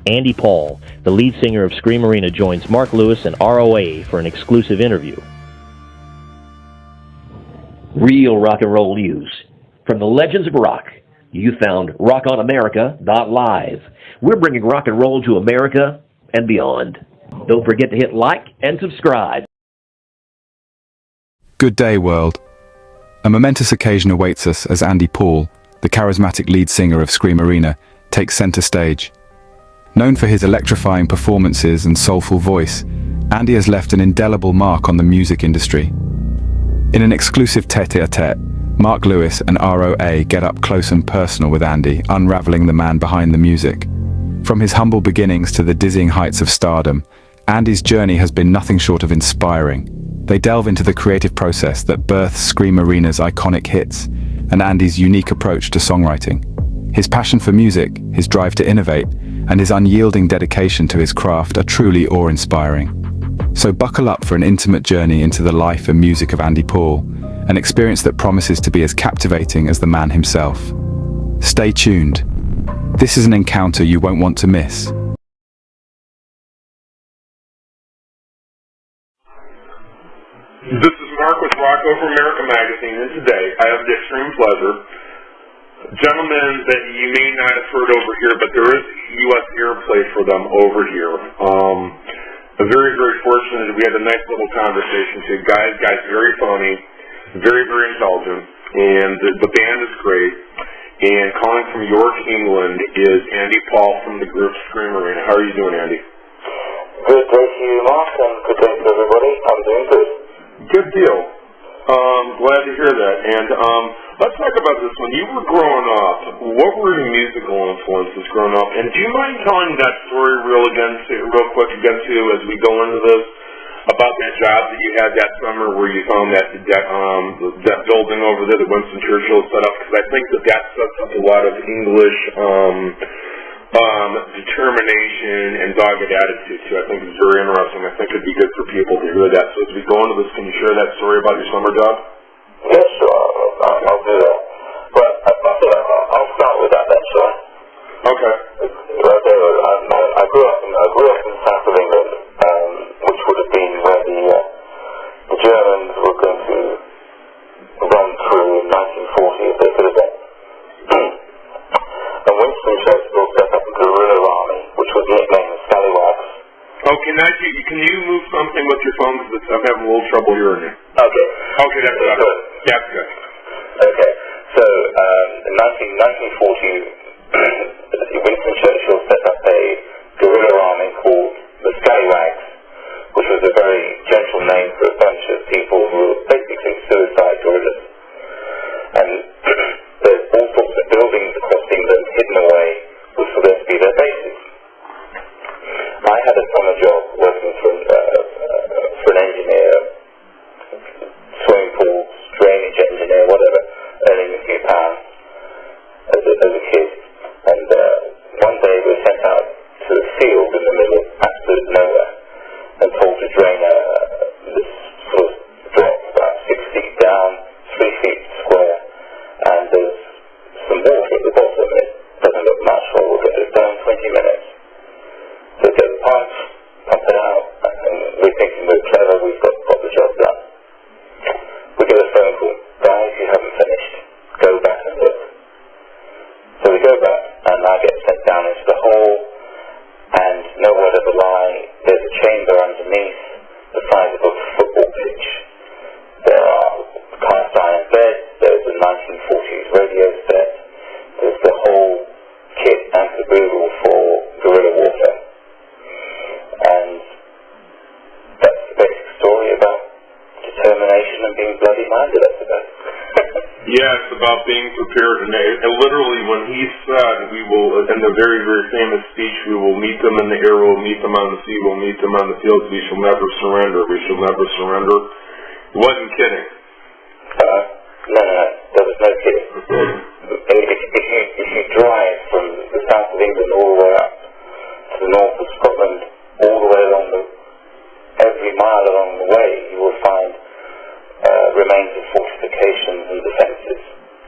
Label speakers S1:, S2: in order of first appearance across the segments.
S1: Andy Paul, the lead singer of Scream Arena, joins Mark Lewis and R.O.A. for an exclusive interview.
S2: Real rock and roll news. From the legends of rock, you found rockonamerica.live. We're bringing rock and roll to America and beyond. Don't forget to hit like and subscribe.
S3: Good day, world. A momentous occasion awaits us as Andy Paul, the charismatic lead singer of Scream Arena, takes center stage. Known for his electrifying performances and soulful voice, Andy has left an indelible mark on the music industry. In an exclusive tete-a-tete, Mark Lewis and R.O.A. get up close and personal with Andy, unraveling the man behind the music. From his humble beginnings to the dizzying heights of stardom, Andy's journey has been nothing short of inspiring. They delve into the creative process that births Scream Arena's iconic hits, and Andy's unique approach to songwriting. His passion for music, his drive to innovate, and his unyielding dedication to his craft are truly awe-inspiring. So buckle up for an intimate journey into the life and music of Andy Paul, an experience that promises to be as captivating as the man himself. Stay tuned. This is an encounter you won't want to miss.
S4: This is Mark with Rock Over America magazine, and today I have the extreme pleasure, gentlemen that you may not have heard over here, but there is U.S. airplay for them over here. Very, very fortunate. We had a nice little conversation too. Guys, very funny, very, very intelligent, and the band is great. And calling from York, England, is Andy Paul from the group Scream Arena. How are you doing, Andy?
S5: Good day to you, Mark, and good day to everybody. I'm doing good.
S4: Good deal. Glad to hear that. And let's talk about this. When you were growing up, what were your musical influences growing up? And do you mind telling that story real quick again too, as we go into this, about that job that you had that summer where you found that building over there that Winston Churchill set up? Because I think that sets up a lot of English determination and dogged attitude too. I think it's very interesting. I think it'd be good for people to hear that. So as we go into this, can you share that story about your summer job?
S5: Yes, sure. I'll do that. But I'll start with that then, shall I?
S4: Okay.
S5: I grew up in the south of England, which would have been where the Germans were going to run through in 1940 if they could have done. And Winston Churchill set up a guerrilla army, which was nicknamed Scallywags.
S4: Oh, can you move something with your phone, because I'm having a little trouble hearing you.
S5: Okay.
S4: Okay, that's good. That's good.
S5: Okay. So, in 1940, Winston Churchill set up a guerrilla army called the Scallywags, which was a very gentle name for a bunch of people who were basically suicide guerrillas. And there's all sorts of buildings across England hidden away, which were going to be their bases. I had a summer job working for an engineer, swimming pools, drainage engineer, whatever, earning a few pounds as a kid. And one day we were sent out to a field in the middle of absolute nowhere and told to drain this sort of drop about 6 feet down, 3 feet square, and there's some water at the bottom. It doesn't look much, but we'll get it down in 20 minutes. So get the pipes, pump it out, and we're thinking we're clever, we've got the job done. We get a phone call, guys, you haven't finished, go back and look. So we go back, and I get sent down into the hole, and nowhere to lie, there's a chamber underneath the size of a football pitch. There are cast iron beds, there's a 1940s radio set, there's the whole kit and caboodle for guerrilla warfare. And that's the basic story about determination and being bloody-minded, I suppose.
S4: Yeah, it's about being prepared. And literally, when he said, we will, in the very, very famous speech, we will meet them in the air, we'll meet them on the sea, we'll meet them on the fields, we shall never surrender, we shall never surrender. He wasn't kidding.
S5: No, there was no kidding. If you drive from the south of England all the way up to the north of Scotland, all the way along every mile along the way, you will find remains of fortifications and defences.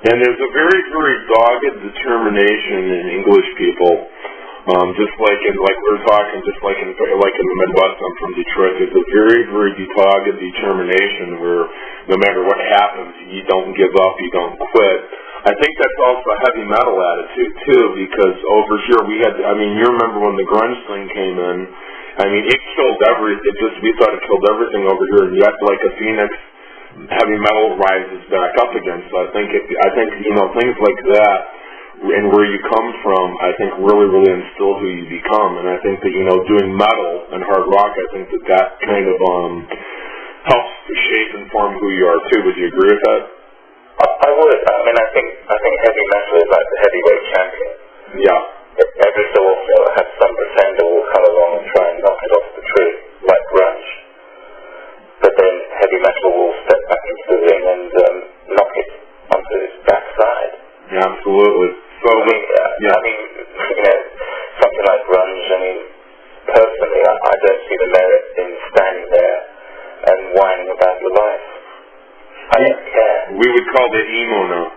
S4: And there's a very, very dogged determination in English people Just like we were talking, just like in the Midwest, I'm from Detroit. There's a very, very dogged determination where no matter what happens, you don't give up, you don't quit. I think that's also a heavy metal attitude too, because over here you remember when the grunge thing came in. I mean, it killed everything. We thought it killed everything over here, and yet like a phoenix, heavy metal rises back up again. So I think things like that. And where you come from, I think really, really instill who you become. And I think that, doing metal and hard rock, I think that kind of helps to shape and form who you are too. Would you agree with that?
S5: I would. I mean, I think heavy metal is like the heavyweight champion.
S4: Yeah.
S5: Every so often you'll have some pretender will come along and try and knock it off the tree, like grunge. But then heavy metal will step back into the ring and knock it onto its backside.
S4: Yeah, absolutely. So,
S5: something like grunge, personally, I don't see the merit in standing there and whining about your life. I don't care.
S4: We would call that emo now.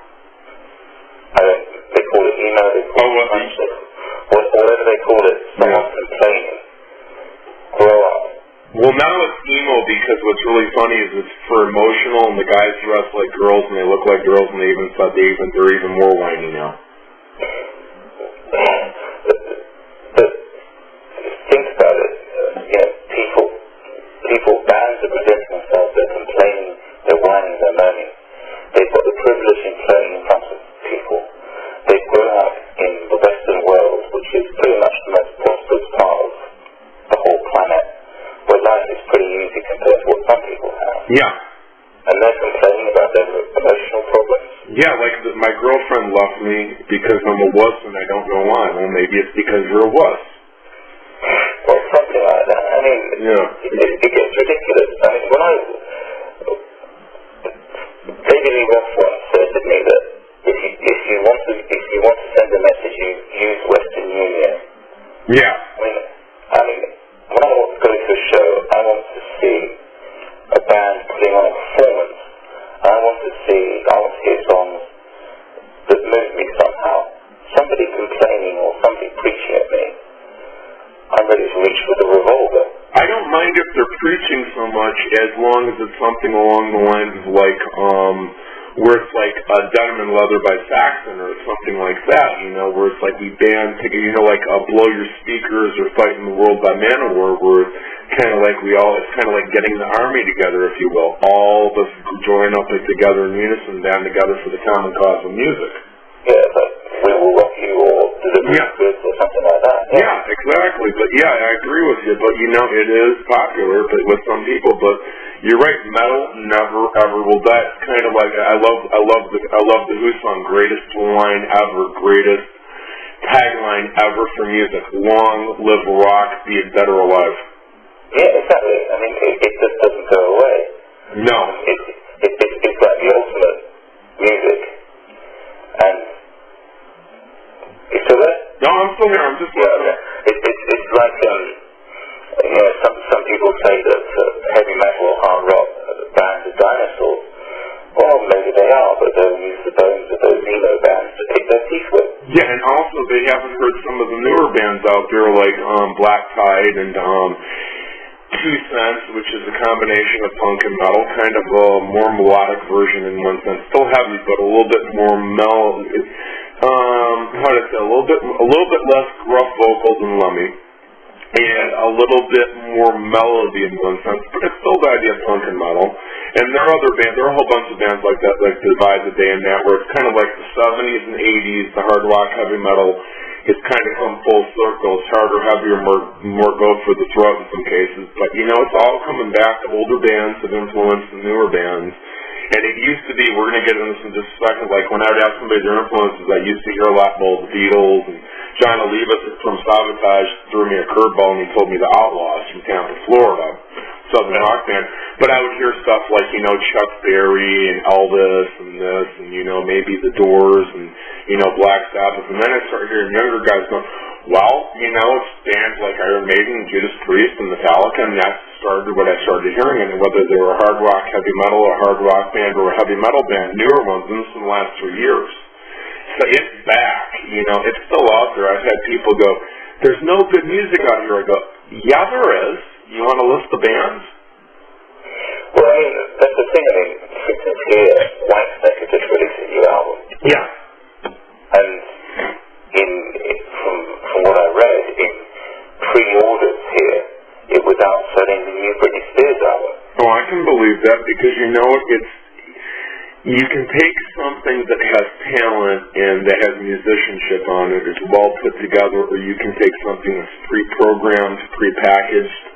S5: They call it emo, they call it grunge, whatever they call it, someone's complaining. Grow up.
S4: Well, now it's emo because what's really funny is it's for emotional, and the guys dress like girls and they look like girls, and they're even more whiny now.
S5: But think about it. Bands are presenting themselves. They're complaining. They're whining. They're moaning. They've got the privilege in playing in front of people. They've grown up in the Western world, which is pretty much the most prosperous part of the whole planet, where life is pretty easy compared to what some people have.
S4: Yeah.
S5: And they're complaining about their emotional problems.
S4: Yeah, my girlfriend left me because I'm a wuss and I don't know why. Well, maybe it's because you're a wuss.
S5: Well, something like that. It gets ridiculous. David Lee Roth once said to me that if you want to send a message, you use Western Union.
S4: Yeah.
S5: When I want to go to a show, I want to see a band putting on a performance. I want to hear songs that move me somehow. Somebody complaining or somebody preaching at me, I'm ready to reach for the revolver.
S4: I don't mind if they're preaching so much as long as it's something along the lines of where it's like Denim and Leather by Saxon or something like that, where it's like we band together, Blow Your Speakers or Fighting the World by Manowar, where it's kind of like getting the army together, if you will. All of us join up together in unison, band together for the common cause of music.
S5: Yeah, like We Will Rock You or Delivery Goods or something like that.
S4: Yeah, exactly. But yeah, I agree with you. But it is popular with some people. But you're right, metal never ever will die. It's kind of like I love the Who song, greatest line ever, greatest tagline ever for music. Long live rock, be it dead or alive.
S5: Yeah, exactly. It just doesn't go away.
S4: No.
S5: It's like the ultimate music. And you still there?
S4: No, I'm still here. I'm just listening.
S5: It's like some people say that heavy metal or hard rock bands are dinosaurs. Well, maybe they are, but they'll use the bones of those emo bands to pick their teeth with.
S4: Yeah, and also they haven't heard some of the newer bands out there like Black Tide and 2 Cents, which is a combination of punk and metal, kind of a more melodic version in one sense. Still heavy, but a little bit more mellow. A little bit less gruff vocals than Lemmy, and a little bit more melody in one sense, but it's still the idea of punk and metal. And there are other bands, there are a whole bunch of bands like that, like Divide the Day and that, where it's kind of like the 70s and 80s, the hard rock, heavy metal, it's kind of come full circle. It's harder, heavier, more go for the throat in some cases. But, it's all coming back to older bands that influenced the newer bands. And it used to be, we're going to get into this in just a second, like when I would ask somebody their influences, I used to hear a lot more the Beatles, and John Olivas from Sabotage threw me a curveball and he told me the Outlaws from Tampa, Florida, Southern rock band. But I would hear stuff like, Chuck Berry and Elvis and this, and, maybe the Doors and, Black Sabbath. And then I started hearing younger guys going, well, it's bands like Iron Maiden and Judas Priest and Metallica, and that started what I started hearing. And whether they were a hard rock, heavy metal, a hard rock band, or a heavy metal band, newer ones, in the last 3 years. So it's back, it's still out there. I've had people go, there's no good music out here. I go, yeah, there is. You want to list the bands?
S5: Well, I mean, that's the thing. I mean, for instance, here, Waite just released a new album.
S4: Yeah.
S5: And from what I read, in pre-orders here, it was outselling the new Britney Spears album.
S4: Oh, I can believe that because you can take something that has talent and that has musicianship on it, is well put together, or you can take something that's pre-programmed, pre-packaged.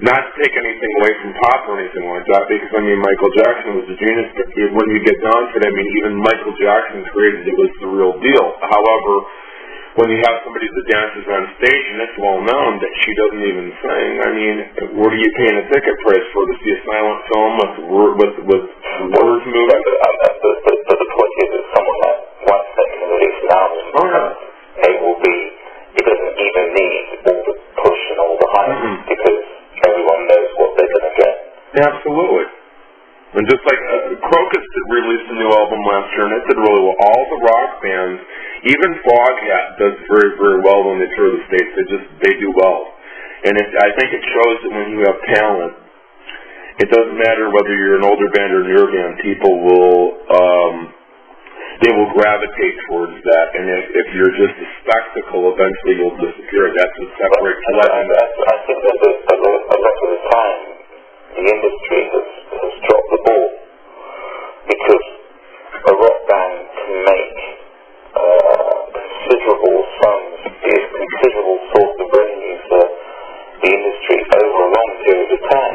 S4: Not to take anything away from pop or anything like that, because, I mean, Michael Jackson was a genius, but when you get down to it, I mean, even Michael Jackson created it was the real deal. However, when you have somebody that dances on stage and it's well known that she doesn't even sing, I mean, what are you paying a ticket price for, to see a silent film with words moving?
S5: But the point is that someone like Waite can release an album, it doesn't even need all the push and all the hype, because everyone knows what they're going to get.
S4: Absolutely. And just like Crocus released a new album last year, and it did really well. All the rock bands, even Foghat does very, very well when they tour the States. They do well. And I think it shows that when you have talent, it doesn't matter whether you're an older band or a newer band, people will gravitate towards that. And if you're just a spectacle, eventually you'll disappear. That's what separates legend.
S5: I think that a lot of the time, the industry has dropped the ball, because a rock band can make considerable sums, be a considerable source of revenue for the industry over a long period of time,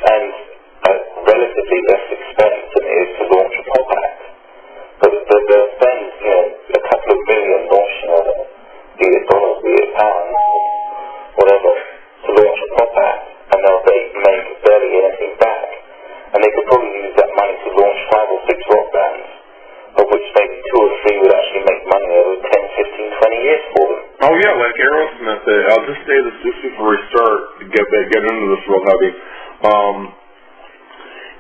S5: and at relatively less expense than it is to launch a pop act. But they'll spend, a couple of million launching on it, be it dollars, be it pounds, whatever, to launch a pop act, and they'll make barely anything back. And they could probably use that money to launch 5 or 6 rock bands, of which maybe 2 or 3 would actually make money over 10, 15, 20 years for them.
S4: Oh yeah, like Aerosmith. I'll just say this just before we start, get into this real heavy.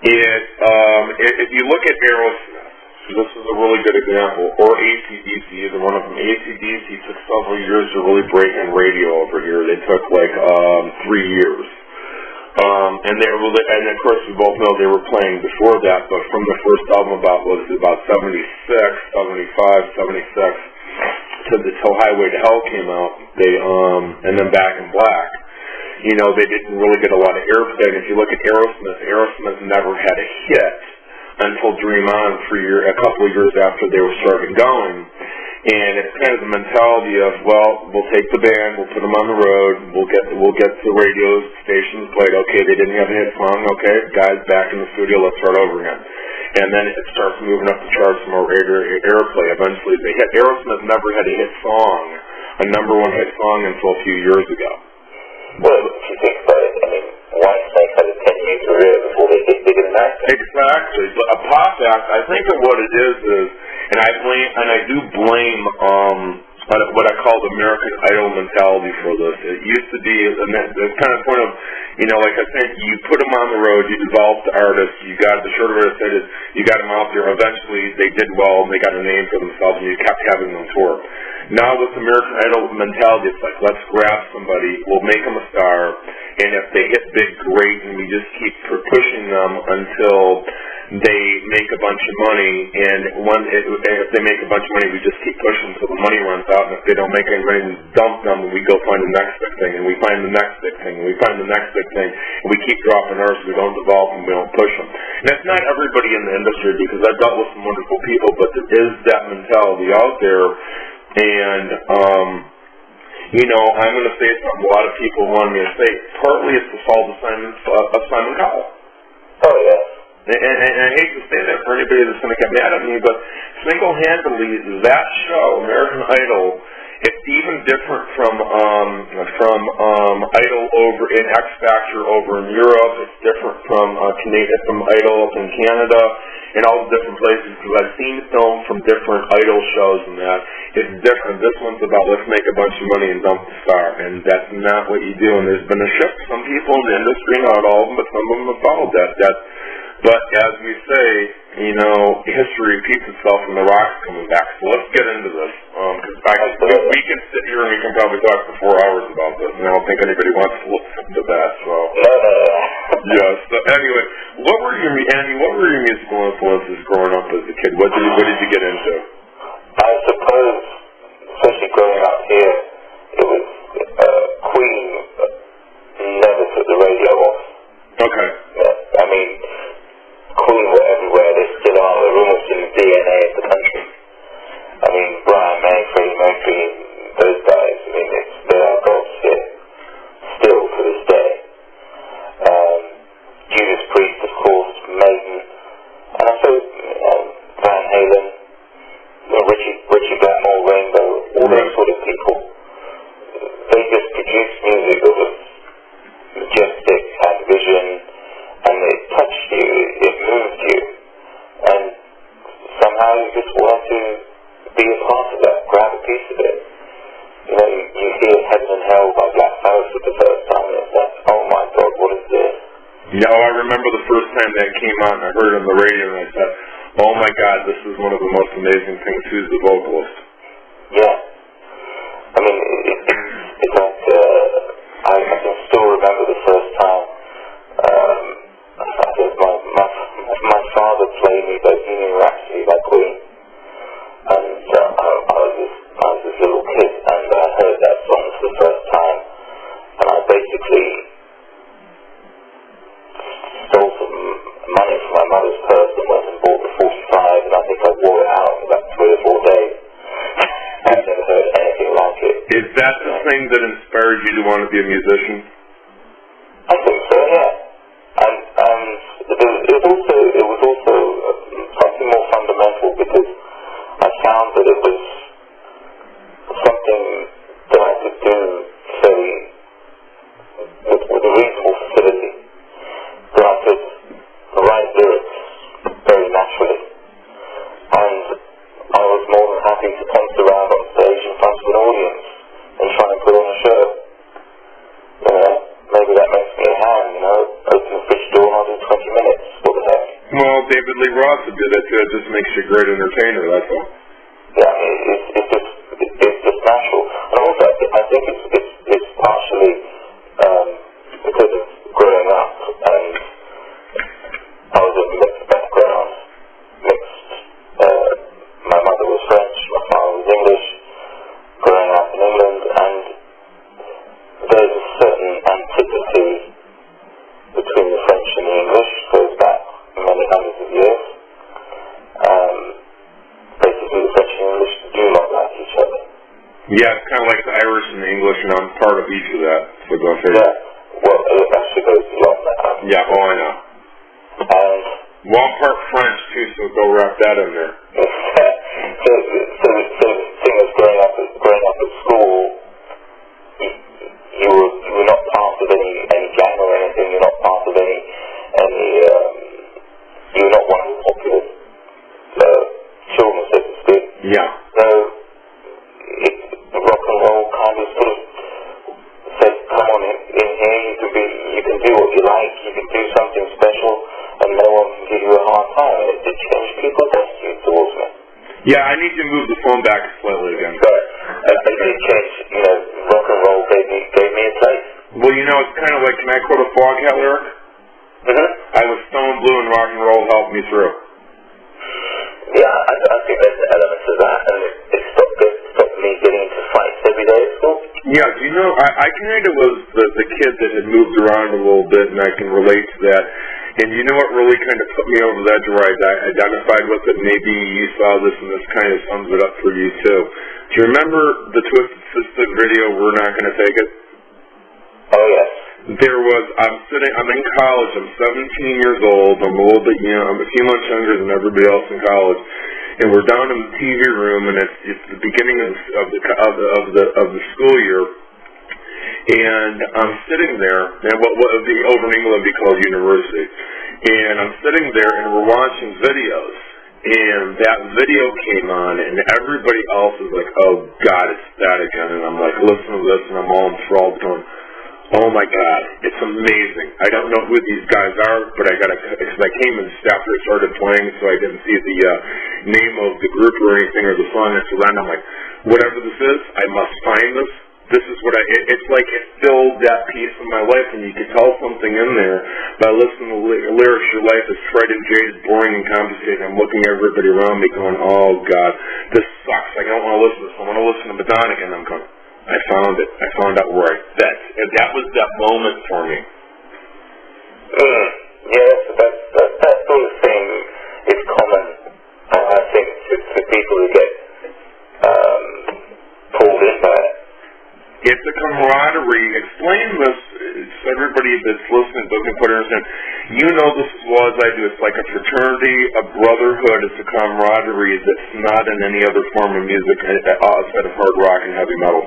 S4: If you look at Aerosmith, this is a really good example, or AC/DC, either one of them. AC/DC took several years to really break on radio over here. They took like 3 years. And of course we both know they were playing before that, but from the first album about 76, 75, 76 till Highway to Hell came out, and then Back in Black. They didn't really get a lot of airplay. And if you look at Aerosmith never had a hit until Dream On a couple of years after they were started going. And it's kind of the mentality of, well, we'll take the band, we'll put them on the road, we'll get the radio stations played. Okay, they didn't have a hit song. Okay, guys, back in the studio, let's start over again. And then it starts moving up the charts, more airplay. Eventually they hit. Aerosmith never had a hit song, a number 1 hit song, until a few years ago.
S5: Well, if you think about it, I mean, Whitesnake had a 10-year career before they hit big in that.
S4: Exactly. But a pop act, I think of what it is, and I do blame what I call the American Idol mentality for this. It used to be, and it's kind of point of, like I said, you put them on the road, you develop the artists, the short of it is, you got them out there. Eventually, they did well, and they got a name for themselves, and you kept having them tour. Now with American Idol mentality, it's like, let's grab somebody, we'll make them a star, and if they hit big, great, and we just keep pushing them until they make a bunch of money, and if they make a bunch of money, we just keep pushing until the money runs out, and if they don't make any money, we dump them, and we go find the next big thing, and we find the next big thing, and we find the next big thing, and we keep dropping ours, we don't develop them, we don't push them. And that's not everybody in the industry, because I've dealt with some wonderful people, but there is that mentality out there. And, I'm going to say something a lot of people want me to say. Partly it's the fault of Simon Cowell.
S5: Oh, yeah.
S4: And I hate to say that for anybody that's going to get mad at me, but single-handedly, that show, American Idol, it's even different from Idol over in X Factor over in Europe. It's different from Idol up in Canada and all the different places, because I've seen film from different Idol shows and that. It's different. This one's about let's make a bunch of money and dump the star, and that's not what you do. And there's been a shift. Some people in the industry, not all of them, but some of them have followed that. But as we say, history repeats itself and the rock's coming back. So let's get into this. Because we can sit here and we can probably talk for 4 hours about this, and I don't think anybody wants to listen to that. So yeah. So anyway, what were your musical influences growing up as a kid? What did you get into?
S5: I suppose, especially growing up here, it was Queen never took the radio off.
S4: Okay.
S5: I mean, Queen were everywhere. They still are. They're almost in the DNA of the country. I mean, Brian May, Freddie Mercury, those guys, I mean, they are gods here, still to this day. Judas Priest, of course, Maiden, and I suppose Van Halen, Richie Blackmore, Rainbow, all those sort of people. They just produced music that was majestic, had vision, and it touched you, it moved you, and somehow you just want to be a part of that, grab a piece of it. You hear Heaven and Hell by Black Sabbath for the first time, and it's like, oh my God, what is this?
S4: Yeah, I remember the first time that came out, and I heard it on the radio, and I said, oh my God, this is one of the most amazing things. Who's the vocalist?
S5: Yeah. I mean, it's like, I can still remember the first time. My father played me Bohemian Rhapsody by Queen, and I was this little kid, and I heard that song for the first time, and I basically stole some money from my mother's purse and went and bought the 45, and I think I wore it out for about 3 or 4 days. I've never heard anything like it.
S4: Is that the thing that inspired you to want to be a musician?
S5: I think so, yeah. And it was also something more fundamental, because I found that it was something that I could do with a reasonable facility, that I could write lyrics very naturally, and I was more than happy to ponce around on stage in front of an audience and try and put on a show. Maybe that makes me a hand, open the fridge door and I'll do 20 minutes. What the heck?
S4: Well, David Lee Roth would do that too. It just makes you a great entertainer, that's all.
S5: Yeah, I mean, it's just natural. And also, I think it's partially because of growing up, and I was of a mixed background. My mother was French, my father was English, growing up in England, and there's a certain antipathy between the French and the English, goes back many hundreds of years. Basically, the French and English do not like each other.
S4: Yeah, it's kind of like the Irish and the English, and I'm part of each of that. So go ahead.
S5: Yeah, well, it actually goes beyond that.
S4: Yeah, I know.
S5: And
S4: one part French too, so go wrap that in there.
S5: so the thing is, growing up at school, you were not part of any gang or anything. You're not part of any. You're not one of the popular children, so to speak.
S4: Yeah.
S5: So rock and roll kind of sort of said, "Come on in here. You can do what you like. You can do something special, and no one can give you a hard time." And it changed people's attitude towards me.
S4: Yeah, I need to move the phone back slightly again.
S5: But it did change. Rock and roll gave me a place.
S4: Well, it's kind of like, can I quote a Foghat lyric?
S5: Mm-hmm.
S4: I was stone blue and rock and roll helped me through.
S5: Yeah, I think there's elements of that, and it stopped me getting into fights every day at school.
S4: Yeah, I kind of was the kid that had moved around a little bit, and I can relate to that. And you know what really kind of put me over the edge, where I identified with it? Maybe you saw this, and this kind of sums it up for you, too. Do you remember the Twisted Sister video, We're Not Gonna Take It?
S5: Oh, yes.
S4: I'm in college, I'm 17 years old, I'm a little bit I'm a few months younger than everybody else in college, and we're down in the TV room, and it's the beginning of the school year, and I'm sitting there, and what would be over in England be called university, and I'm sitting there, and we're watching videos, and that video came on, and everybody else is like, oh God, it's that again, and I'm like, listen to this, and I'm all enthralled going, Oh my God, it's amazing. I don't know who these guys are, but because I came in after it started playing, so I didn't see the name of the group or anything or the song. And so then I'm like, whatever this is, I must find this. This is what it's like it filled that piece of my life, and you can tell something in there by listening to the lyrics. Your life is frightened, jaded, boring, and complicated. I'm looking at everybody around me going, oh God, this sucks. I don't want to listen to this. I want to listen to Madonna, and I'm going, I found it. I found out where that was that moment for me.
S5: Yes, that sort of thing is common, I think, to people who get pulled in by it.
S4: It's a camaraderie. Explain this so everybody that's listening doesn't quite understand. You know this as well as I do. It's like a fraternity, a brotherhood. It's a camaraderie that's not in any other form of music outside of hard rock and heavy metal.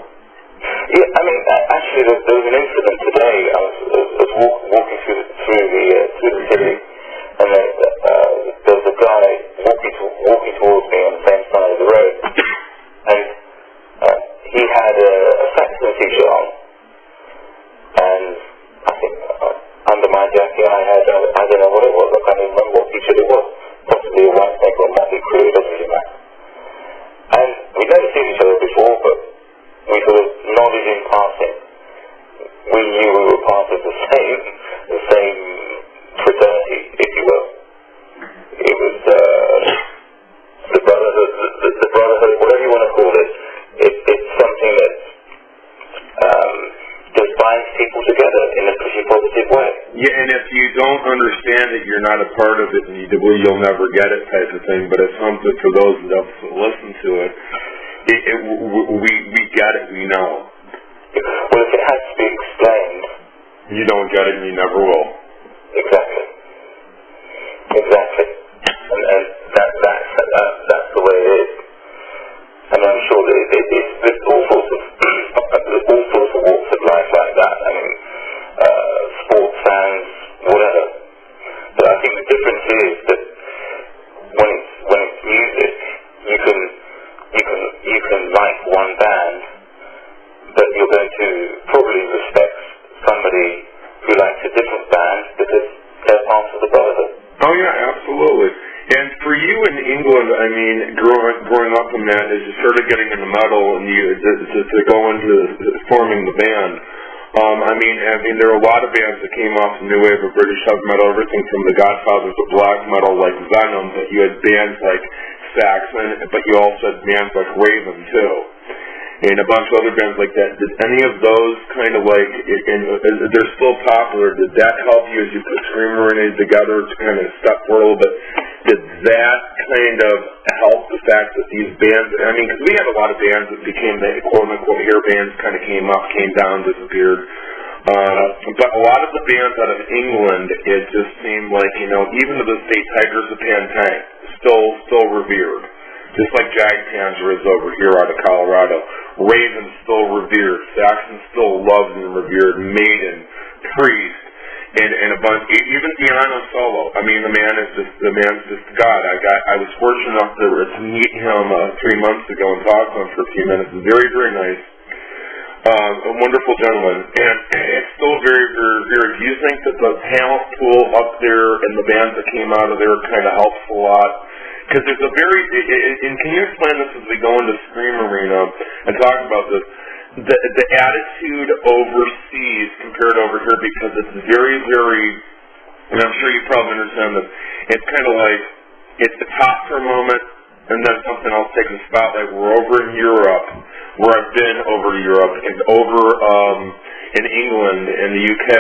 S5: Yeah, I mean, actually, there was an incident today. I was walking through the city, and there was a guy walking towards me on the same side of the road, and he had a saxophone t-shirt on, and I think under my jacket I don't know what it was. I can't even remember what t-shirt it was. Possibly a White or Motley Crue, it doesn't really matter. And we'd never seen each other before, but we sort of nodded in passing. We knew we were part of the same fraternity, if you will. It was the brotherhood, whatever you want to call it. It's something that just binds people together in a pretty positive way. Yeah,
S4: and if you don't understand it, you're not a part of it, and you'll never get it type of thing. But it's something for those that listen to it. We get it, we know.
S5: Well, if it has to be explained,
S4: you don't get it and you never will.
S5: Exactly. And that's the way it is. And I'm sure that there's all sorts of walks of life like that. I mean, sports fans, whatever. But I think the difference is that when it's music, you can like one band, but you're going to probably respect somebody who likes a different band because they're part of the brotherhood.
S4: Oh yeah, absolutely. And for you in England, I mean, growing up in that, as you started getting into metal and you to go into forming the band, I mean, there are a lot of bands that came off the new wave of British heavy metal, everything from the Godfathers of black metal like Venom, but you had bands like Saxon, but you also had bands like Raven too, and a bunch of other bands like that. Did any of those kind of like, they're still popular, did that help you as you put Screamerina together to kind of step forward a little bit? Did that kind of help the fact that these bands, I mean, because we had a lot of bands that became the quote-unquote hair bands, kind of came up, came down, disappeared. But a lot of the bands out of England, it just seemed like, even to this day, Tigers of Pantang, still revered. Just like Jagtanzer is over here out of Colorado. Raven's still revered. Saxon still loved and revered. Maiden, Priest, and a bunch, even Piano Solo. I mean, the man's just God. I was fortunate enough to meet him 3 months ago and talk to him for a few minutes. Very, very nice. A wonderful gentleman. And it's still very, very, very. Do you think that the talent pool up there and the bands that came out of there kind of helps a lot? Because there's a very, and can you explain this as we go into Screamerina and talk about this, the attitude overseas compared over here, because it's very, very, and I'm sure you probably understand this, it's kind of like, it's the top for a moment, and then something else takes a spotlight. We're over in Europe, where I've been over to Europe, and over in England and the UK,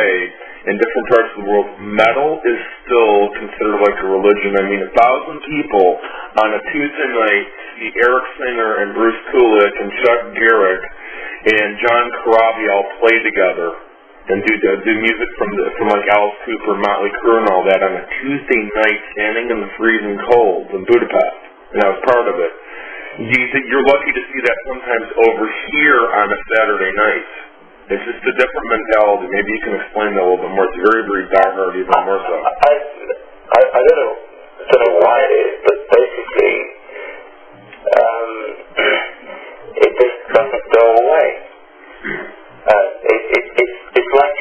S4: in different parts of the world, metal is still considered like a religion. I mean, 1,000 people on a Tuesday night see Eric Singer and Bruce Kulick and Chuck Garrick and John Corabi all play together and do music from like Alice Cooper, Motley Crue, and all that on a Tuesday night, standing in the freezing cold in Budapest, and I was part of it. You're lucky to see that sometimes over here on a Saturday night. It's just a different mentality. Maybe you can explain that a little bit more. It's very, very diehard, even more so.
S5: I don't know why it is, but basically, it just doesn't go away. It's like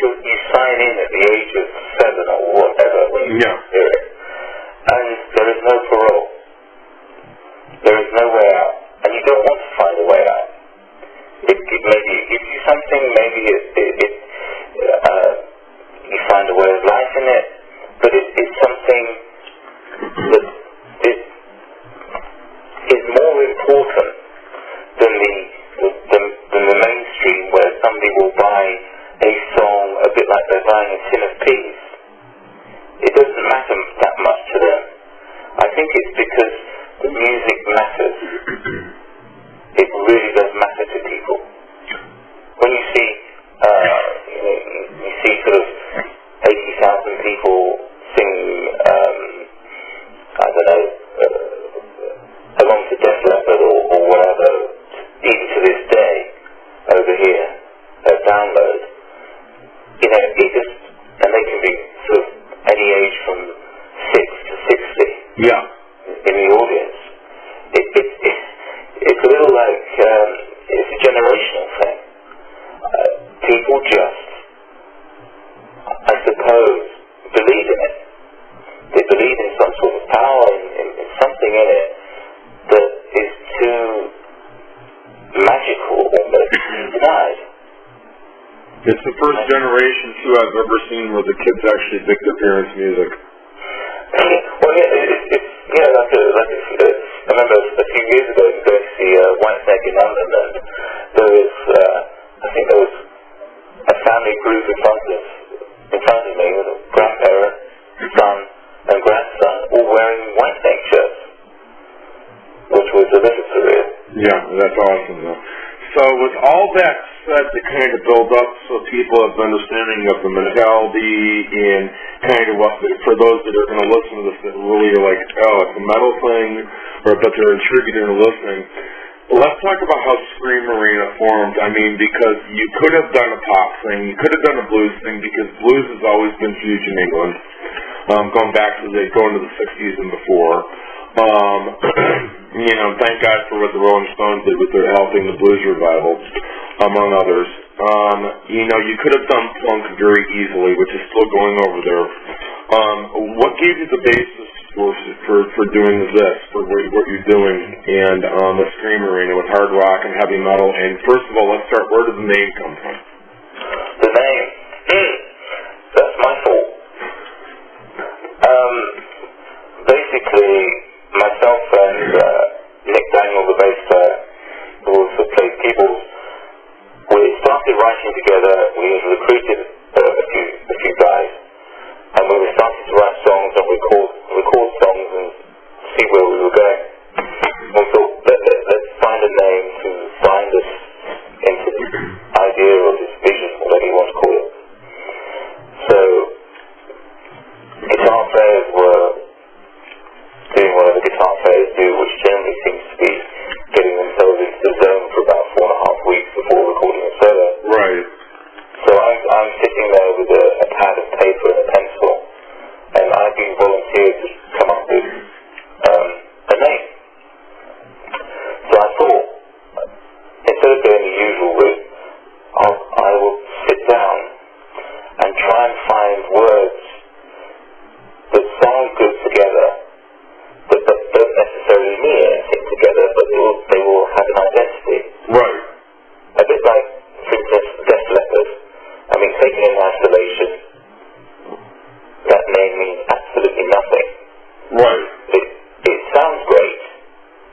S5: somebody will buy a song a bit like they're buying a tin of peas. It doesn't matter that much to them. I think it's because the music matters. It really does matter to people. When you see, sort of 80,000 people singing, I don't know, along to Def Leppard or whatever, even to this day, over here, download, it just, and they can be sort of any age from 6 to 60.
S4: Yeah.
S5: In the audience. It's a little like, it's a generational thing. People just, I suppose, believe in it. They believe in some sort of power, in something in it that is too magical almost to be denied.
S4: It's the first generation, too, I've ever seen where the kids actually pick their parents' music.
S5: Well, yeah, I remember a few years ago going to see Waite in London, and there was, I think there was a family group in front of me with a grandparent, son, and grandson, all wearing Waite shirts, which was a little surreal. Yeah,
S4: that's awesome, though. So with all that said, to kind of build up so people have an understanding of the mentality and kind of what, for those that are going to listen to this that really are like, oh, it's a metal thing, or but they're intrigued in listening, let's talk about how Scream Arena formed. I mean, because you could have done a pop thing, you could have done a blues thing, because blues has always been huge in England, going back to going to the 60s and before. Thank God for what the Rolling Stones did with their helping the blues revival, among others. You could have done punk very easily, which is still going over there. What gave you the basis for doing this, for what you're doing, and the Scream Arena with hard rock and heavy metal? And first of all, let's start, where did the name come from?
S5: The name? That's my fault. Basically, myself and Nick Daniel, the bass player, who also plays keyboards, we started writing together. We recruited a few guys, and we were starting to write songs and record songs and see where we were going. We thought, let's find a name to bind us into this idea or this vision, whatever you want to call it. So, guitar players were doing whatever guitar players do, which generally seems to be getting themselves into the zone for about 4.5 weeks before recording a solo.
S4: Right.
S5: So I'm sitting there with a pad of paper and a pencil, and I've been volunteered to come up with a name. So I thought, instead of doing the usual route, I will sit down and try and find words that sound good together, but don't necessarily mean anything together, but they will have an identity.
S4: Right.
S5: A bit like, for instance, Def Leppard. I mean, taken in isolation, that name means absolutely nothing.
S4: Right.
S5: It sounds great,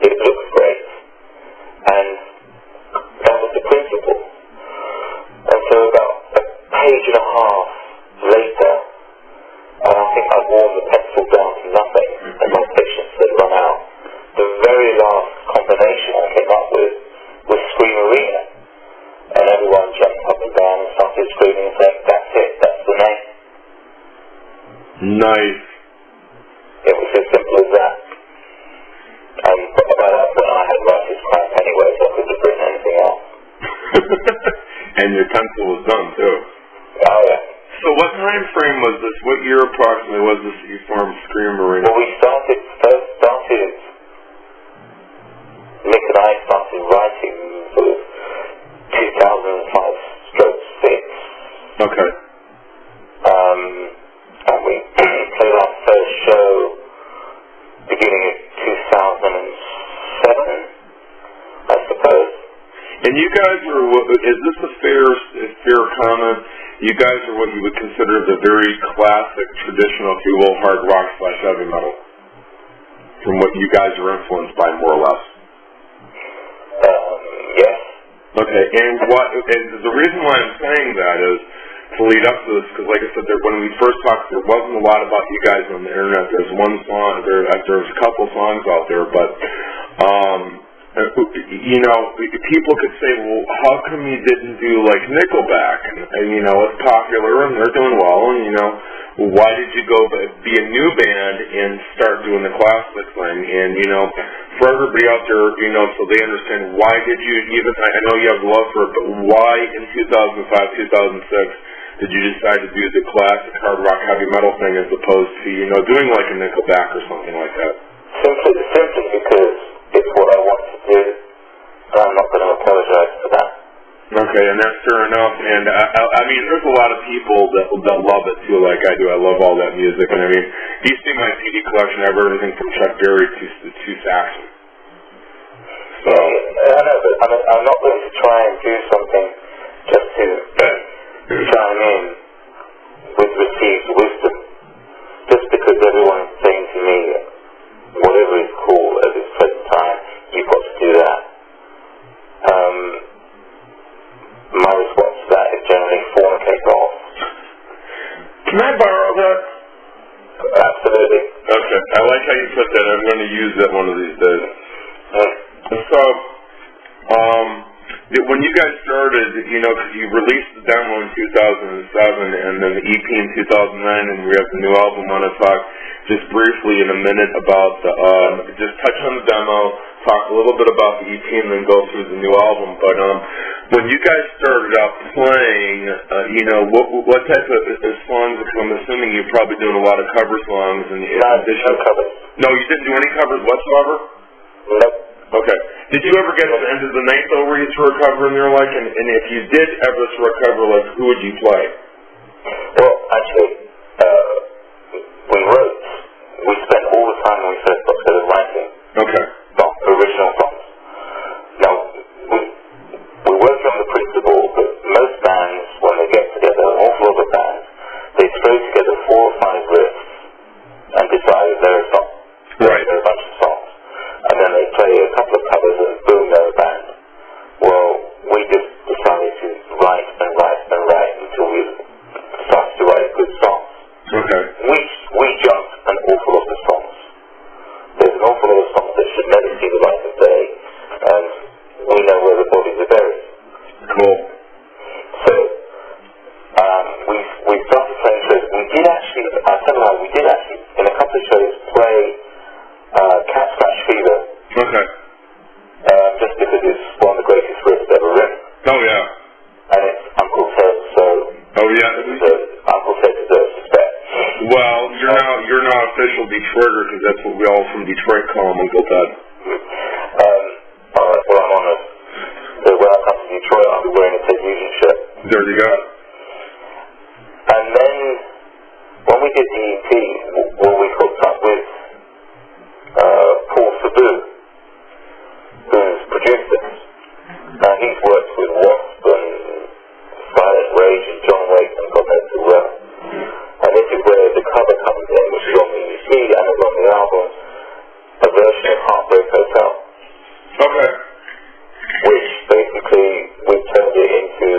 S5: it looks great, and that was the principle. And so about a page and a half later, and I think I'd worn the pencil down to nothing, and my patience had run out. The very last combination I came up with was Scream Arena. And everyone jumped up and down and started screaming and saying, that's it, that's the name.
S4: Nice.
S5: It was as simple as that. And by that point I had writer's cramp anyway, so I couldn't have written anything else.
S4: And your pencil was done too.
S5: Oh yeah.
S4: So what time frame was this? What year approximately was this that you formed Scream Arena?
S5: Well, we Nick and I started writing sort of 2005/6.
S4: Okay.
S5: And we played our first show beginning of 2007, I suppose.
S4: And you guys are, is this a fair comment? You guys are what you would consider the very classic, traditional, if you will, hard rock / heavy metal. From what you guys are influenced by, more or less.
S5: Yes.
S4: Okay, and the reason why I'm saying that is to lead up to this, because like I said, when we first talked, there wasn't a lot about you guys on the internet. There's one song, there's a couple songs out there, but you know, people could say, well, how come you didn't do like Nickelback? And you know, it's popular and they're doing well, and you know, why did you go be a new band and start doing the classic thing? And you know, for everybody out there, you know, so they understand, why did you even, I know you have love for it, but why in 2005, 2006 did you decide to do the classic hard rock heavy metal thing as opposed to, you know, doing like a Nickelback or something like that?
S5: Simply because it's what I want to do, and I'm not going to apologize for that.
S4: Okay, and that's fair enough. And I mean, there's a lot of people that love it too, like I do. I love all that music. And I mean, you see my CD collection. I have everything from Chuck Berry to Saxon. So
S5: I know, but I'm not going to try and do something just to chime in with received wisdom, just because everyone's saying to me, whatever is cool at this present time, you've got to do that. My response to that is generally fornicate off.
S4: Can I borrow that?
S5: Absolutely.
S4: Okay, I like how you put that. I'm going to use that one of these days. So, when you guys started, you know, because you released the demo in 2007 and then the EP in 2009, and we have the new album. I want to talk just briefly in a minute about just touch on the demo, talk a little bit about the EP, and then go through the new album. But when you guys started out playing, you know, what type of songs? Because I'm assuming you're probably doing a lot of cover songs. And
S5: no covers.
S4: No, you didn't do any covers whatsoever?
S5: Nope.
S4: Okay. Did you ever get to the end of the night, though, where you threw a cover in there, like, and if you did ever throw a cover, like, who would you play?
S5: Well, actually, we wrote. We spent all the time when we first got together writing.
S4: Okay.
S5: Original songs. Now, we work on the principle that most bands, when they get together, an awful lot of bands, they throw together 4 or 5 riffs and decide that they're a song.
S4: Right.
S5: They're a bunch of songs. And then they play a couple of covers and boom, they're a band. Well, we just decided to write and write and write until we started to write good songs.
S4: Okay.
S5: We jumped an awful lot of songs. There's an awful lot of songs that should never see the light of day, and we know where the bodies are buried.
S4: Cool.
S5: So, we started playing shows. We did actually, in a couple of shows, play Cat Scratch Fever.
S4: Okay.
S5: Just because it's one of the greatest riffs ever written.
S4: Oh, yeah.
S5: And it's Uncle Ted, so...
S4: Oh, yeah.
S5: So Uncle Ted deserves respect.
S4: Well, you're not official Detroiter, because that's what we all from Detroit call him, Uncle Ted.
S5: Alright, well, I'm honest. So when I come to Detroit, I'll be wearing a Ted Nugent shirt.
S4: There you go.
S5: And then, when we did the EP, we hooked up with Paul Sabu, who's produced it. Now, he's worked with Wasp and Silent Rage and John Waite and God knows who well. And this is where the cover comes in, which is on the EP and is on the album, a version of Heartbreak Hotel.
S4: Okay.
S5: Which basically we turned it into,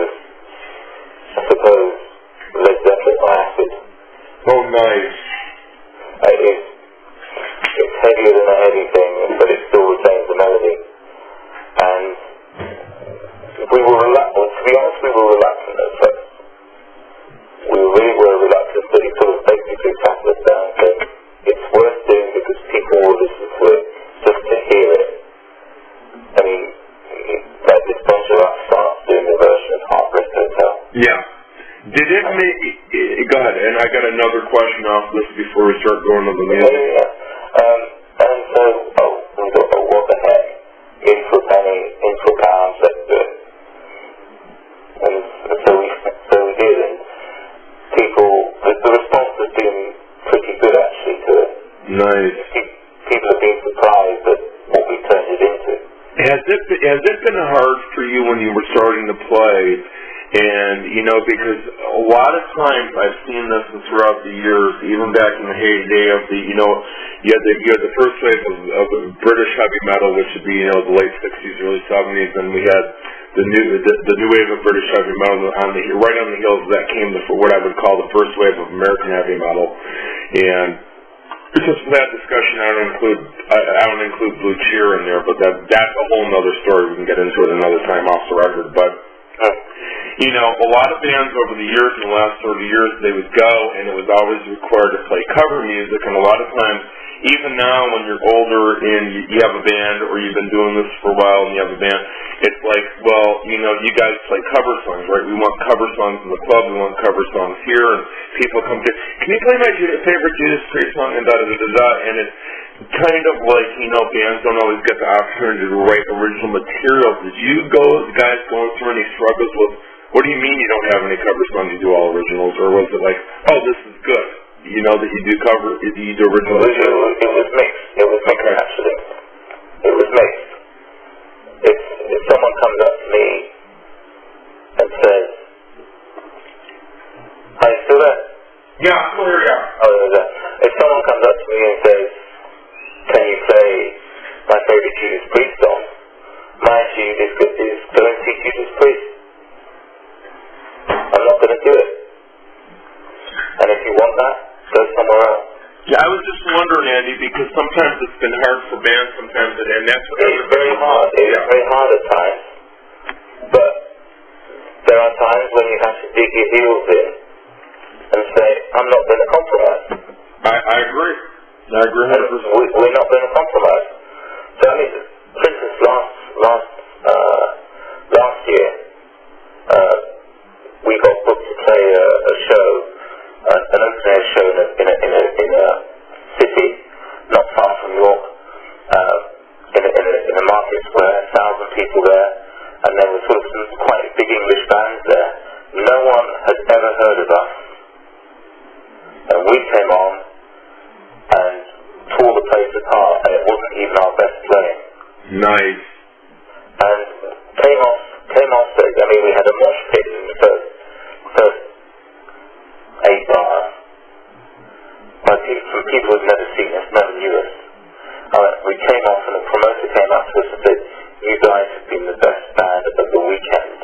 S5: I suppose, Led Zeppelin by acid.
S4: Oh, nice.
S5: It's heavier than a heavy thing, but it still retains the melody. And we were reluctant, to be honest, we were reluctant at first. We really were reluctant, but he sort of basically sat us down and said, it's worth doing because people will listen to it just to hear it. I mean, like this bunch of us starts doing the version of Heartbreak Hotel.
S4: Yeah. Did it make... Go ahead, and I got another question off this before we start going to the music.
S5: Yeah. And so, we thought, what the heck? In for a penny, in for a pound, let's do it. And so we did, and the response has been pretty good actually to it.
S4: Nice.
S5: People have been surprised at what we turned it into.
S4: Has it been hard for you when you were starting to play? And, you know, because a lot of times I've seen this throughout the years, even back in the heyday of the, you know, you had the first wave of British heavy metal, which would be, you know, the late 60s, early 70s, and we had the new wave of British heavy metal right on the heels of that came what I would call the first wave of American heavy metal, and just for that discussion, I don't include Blue Cheer in there, but that's a whole other story. We can get into it another time off the record. But a lot of bands over the years, in the last 30 years, they would go, and it was always required to play cover music, and a lot of times, even now when you're older and you have a band, or you've been doing this for a while and you have a band, it's like, well, you guys play cover songs, right? We want cover songs in the club, we want cover songs here, and people come to, can you play my favorite Judas Priest song, and da-da-da-da-da, and it's kind of like, bands don't always get the opportunity to write original material. Did you guys going through any struggles with, what do you mean you don't have any cover songs, you do all originals, or was it like, oh, this is good? That you do cover, you do original.
S5: It was mixed. It was mixed, actually. It was mixed. If someone comes up to me and says, "Are you still there?"
S4: Yeah, I'm still here. Yeah.
S5: Oh, there's that. If someone comes up to me and says, "Can you play my favorite Judas Priest song?" My attitude is go and see Judas Priest. I'm not going to do it. And if you want that, go somewhere else.
S4: Yeah, I was just wondering, Andy, because sometimes it's been hard for bands, and that's what
S5: it's very hard. It's very hard at times. But there are times when you have to dig your heels in and say, I'm not going to compromise.
S4: I agree. I agree 100%.
S5: We're not going to compromise. So, I mean, for instance, last year, we got booked to play a show, an open-air show in a city not far from York, in a market where 1,000 people there, and there were sort of some quite big English bands there. No one had ever heard of us, and we came on and tore the place apart, and it wasn't even our best playing.
S4: Nice.
S5: And came off stage. I mean, we had a mosh pit in the first 8 bars. But from people who'd never seen us, never knew us. We came off, and the promoter came up to us and said, "You guys have been the best band of the weekend."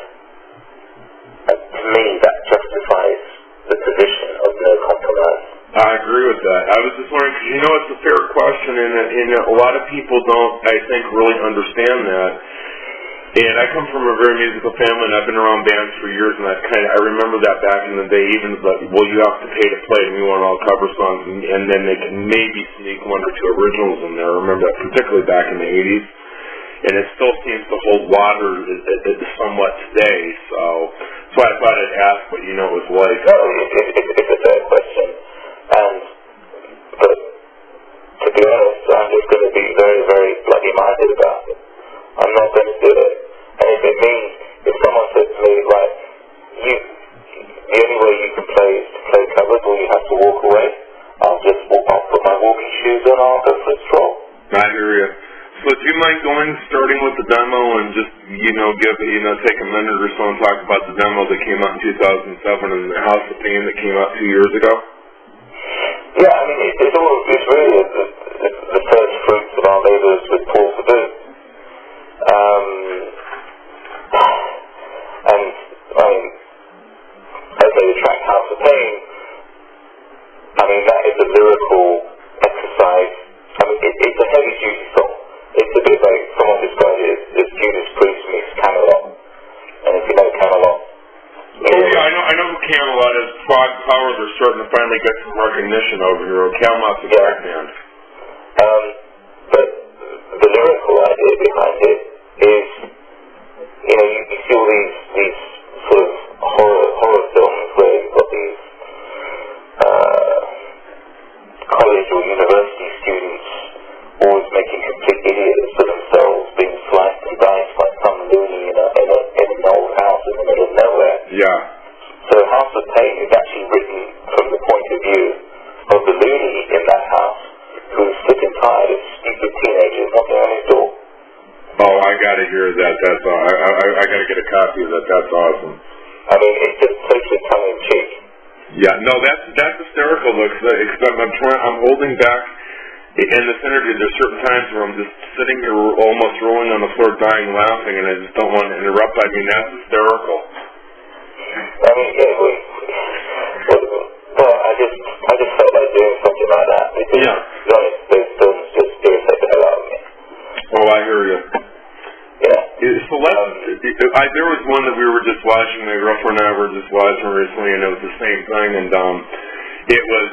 S5: And to me, that justifies the position of no compromise.
S4: I agree with that. I was just wondering, because it's a fair question, and a lot of people don't, I think, really understand that. And I come from a very musical family, and I've been around bands for years, and I remember that back in the day, even like, well, you have to pay to play, and we want all cover songs, and then they can maybe sneak 1 or 2 originals in there. I remember that particularly back in the 80s, and it still seems to hold water somewhat today, so I thought I'd ask what it was like.
S5: No, it's a fair question, but to be honest, I'm just going to be very, very bloody-minded about it. I'm not going to do it. And if it means, if someone says to me, right, the only way you can play is to play covers, or you have to walk away, I'll put my walking shoes on, I'll go for a stroll. I
S4: hear you. So do you mind starting with the demo and just, take a minute or so and talk about the demo that came out in 2007 and the House of Pain that came out 2 years ago?
S5: Yeah, I mean, it's really the first fruits of our labours with Paul Sabu. And I mean, okay, the track House of Pain, I mean, that is a lyrical exercise. I mean, it's a heavy duty song. It's a bit like someone described it as Judas Priest meets Camelot. And if you know Camelot,
S4: I know who Camelot is. Frog Powers are starting to finally get some recognition over here. Camelot's a black band.
S5: But the lyrical idea behind it is, you see all these sort of horror films where you've got these college or university students always making complete idiots of themselves, being sliced and diced by some loony in an old house in the middle of nowhere.
S4: Yeah.
S5: So House of Pain is actually written from the point of view of the loony in that house who's sick and tired of stupid teenagers knocking on his door.
S4: Oh, I gotta hear that. That's I gotta get a copy of that. That's awesome.
S5: I mean, it's just totally tongue in cheek.
S4: Yeah, no, that's hysterical though, because I'm holding back in this interview. There's certain times where I'm just sitting here almost rolling on the floor dying laughing, and I just don't want to interrupt. I mean, that's hysterical.
S5: I mean, I just felt like doing something like that. Because, to be honest, those films just irritate the hell out of me.
S4: Oh, I hear you.
S5: Yeah.
S4: So there was one that we were just watching, my girlfriend and I were just watching recently, and it was the same thing, and it was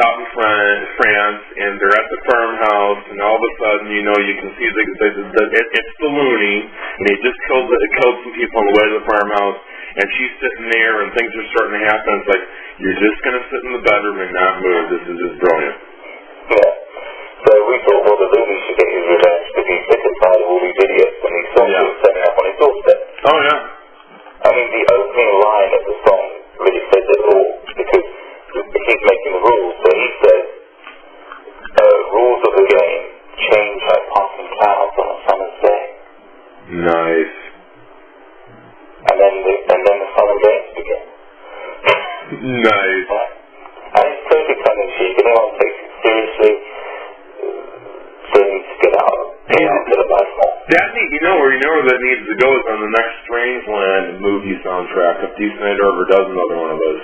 S4: out in France, and they're at the farmhouse, and all of a sudden, you can see it's the loony, and he just killed some people on the way to the farmhouse, and she's sitting there, and things are starting to happen. It's like, you're just going to sit in the bedroom and not move. This is just brilliant.
S5: Yeah. So we thought, well, the loony should get his revenge because he's sick and tired of all these idiots, and he's setting up on his doorstep.
S4: Oh, yeah.
S5: I mean, the opening line of the song really says it all, because he's making the rules. So he says, rules of the game change like passing clouds on a summer's day.
S4: Nice.
S5: And then the fun and games begin.
S4: Nice.
S5: And it's totally tongue-in-cheek. Anyone takes it seriously, they need to get out to the life more.
S4: That where that needs to go is on the next Strangeland movie soundtrack. If D. Snyder ever does another one of those.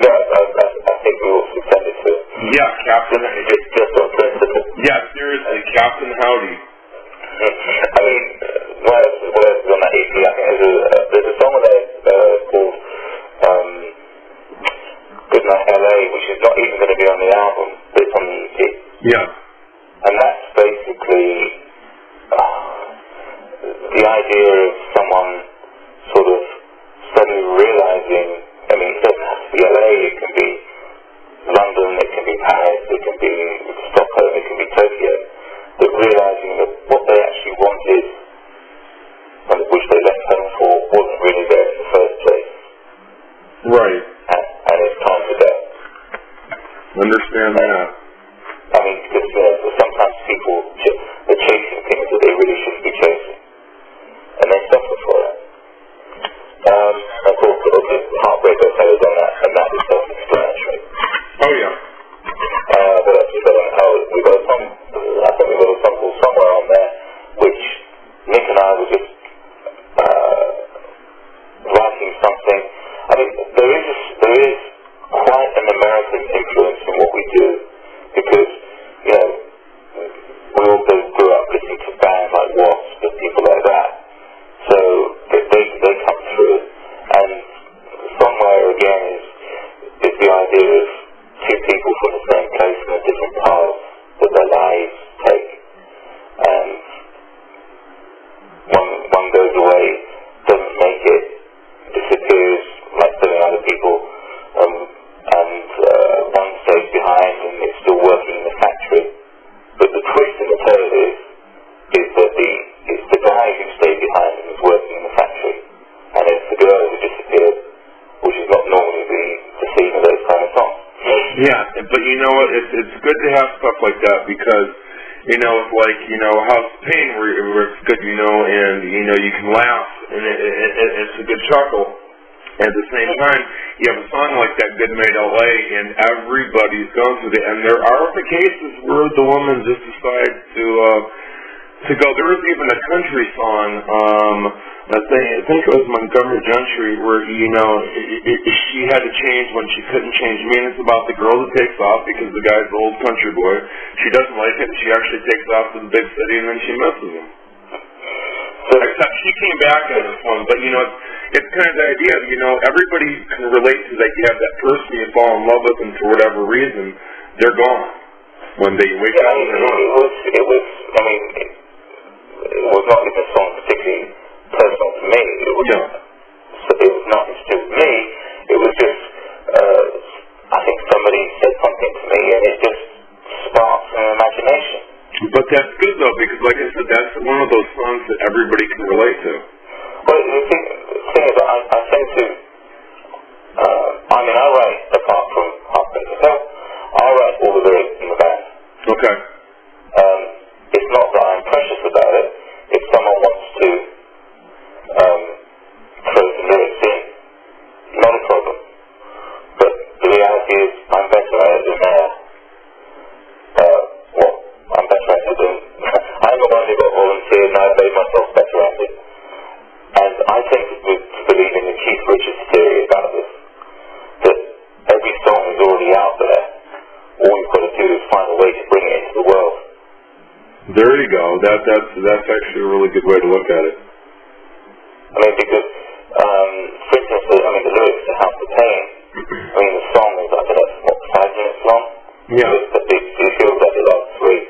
S5: Yeah, I think we will send it to.
S4: Yeah, Captain.
S5: Just on principle.
S4: Yeah, seriously, Captain Howdy.
S5: I mean, what else is on that EP? I think there's a song on there called Goodnight LA, which is not even going to be on the album, but it's on the EP.
S4: Yeah.
S5: And that's basically the idea of someone sort of suddenly realizing, I mean, it doesn't have to be LA, it can be London, it can be Paris, it can be Stockholm, it can be Tokyo, but realizing that what they actually wanted, which they left home for, wasn't really there in the first place.
S4: Right.
S5: And it's time to go.
S4: Understand that.
S5: I mean, because sometimes people are chasing things that they really shouldn't be chasing, and they suffer for it. Of course, the Heartbreak Hotel is on that, and that is self-explanatory.
S4: Oh, yeah.
S5: What else we got on? We got a song, I think we got a song called Somewhere on there, which Nick and I were just writing something. I mean, there is quite an American influence in what we do, because, we all grew up listening to bands like WASP and people like that. So they come through, and Somewhere again is the idea of two people from the same place on a different path that their lives take, and one goes away, doesn't make it, disappears like 7 other people, and one stays behind and is still working in the factory. But the twist in the tale is that it's the guy who stayed behind and was working in the factory, and it's the girl who disappeared, which is not normally the theme of those kind of songs.
S4: Yeah, but you know what? It's good to have stuff like that because, it's like, House of Pain where it's good, and, you can laugh, and it's a good chuckle. At the same time, you have a song like that, Good Night L.A., and everybody's going through it. And there are the cases where the woman just decides to go. There was even a country song, I think it was Montgomery Gentry, where, she had to change when she couldn't change. I mean, it's about the girl that takes off because the guy's an old country boy. She doesn't like it, and she actually takes off to the big city, and then she misses him. So, except she came back in this one, but it's kind of the idea, everybody can relate to that. You have that person you fall in love with, and for whatever reason, they're gone when they wake up.
S5: It was not even a song particularly personal to me. It was nothing to do with me. It was just, I think somebody said something to me, and it just sparked an imagination.
S4: But that's good, though, because, like I said, that's one of those songs that everybody can relate to.
S5: Well, the thing is, I tend to, I write, apart from Heartbreak Hotel, I write all the lyrics in the band.
S4: Okay.
S5: It's not that I'm precious about it. If someone wants to
S4: That's actually a really good way to look at it.
S5: I mean, because, for instance, the lyrics to House of Pain, I mean, the song is, I don't know, 5 minutes long?
S4: Yeah.
S5: It feels like the last 3.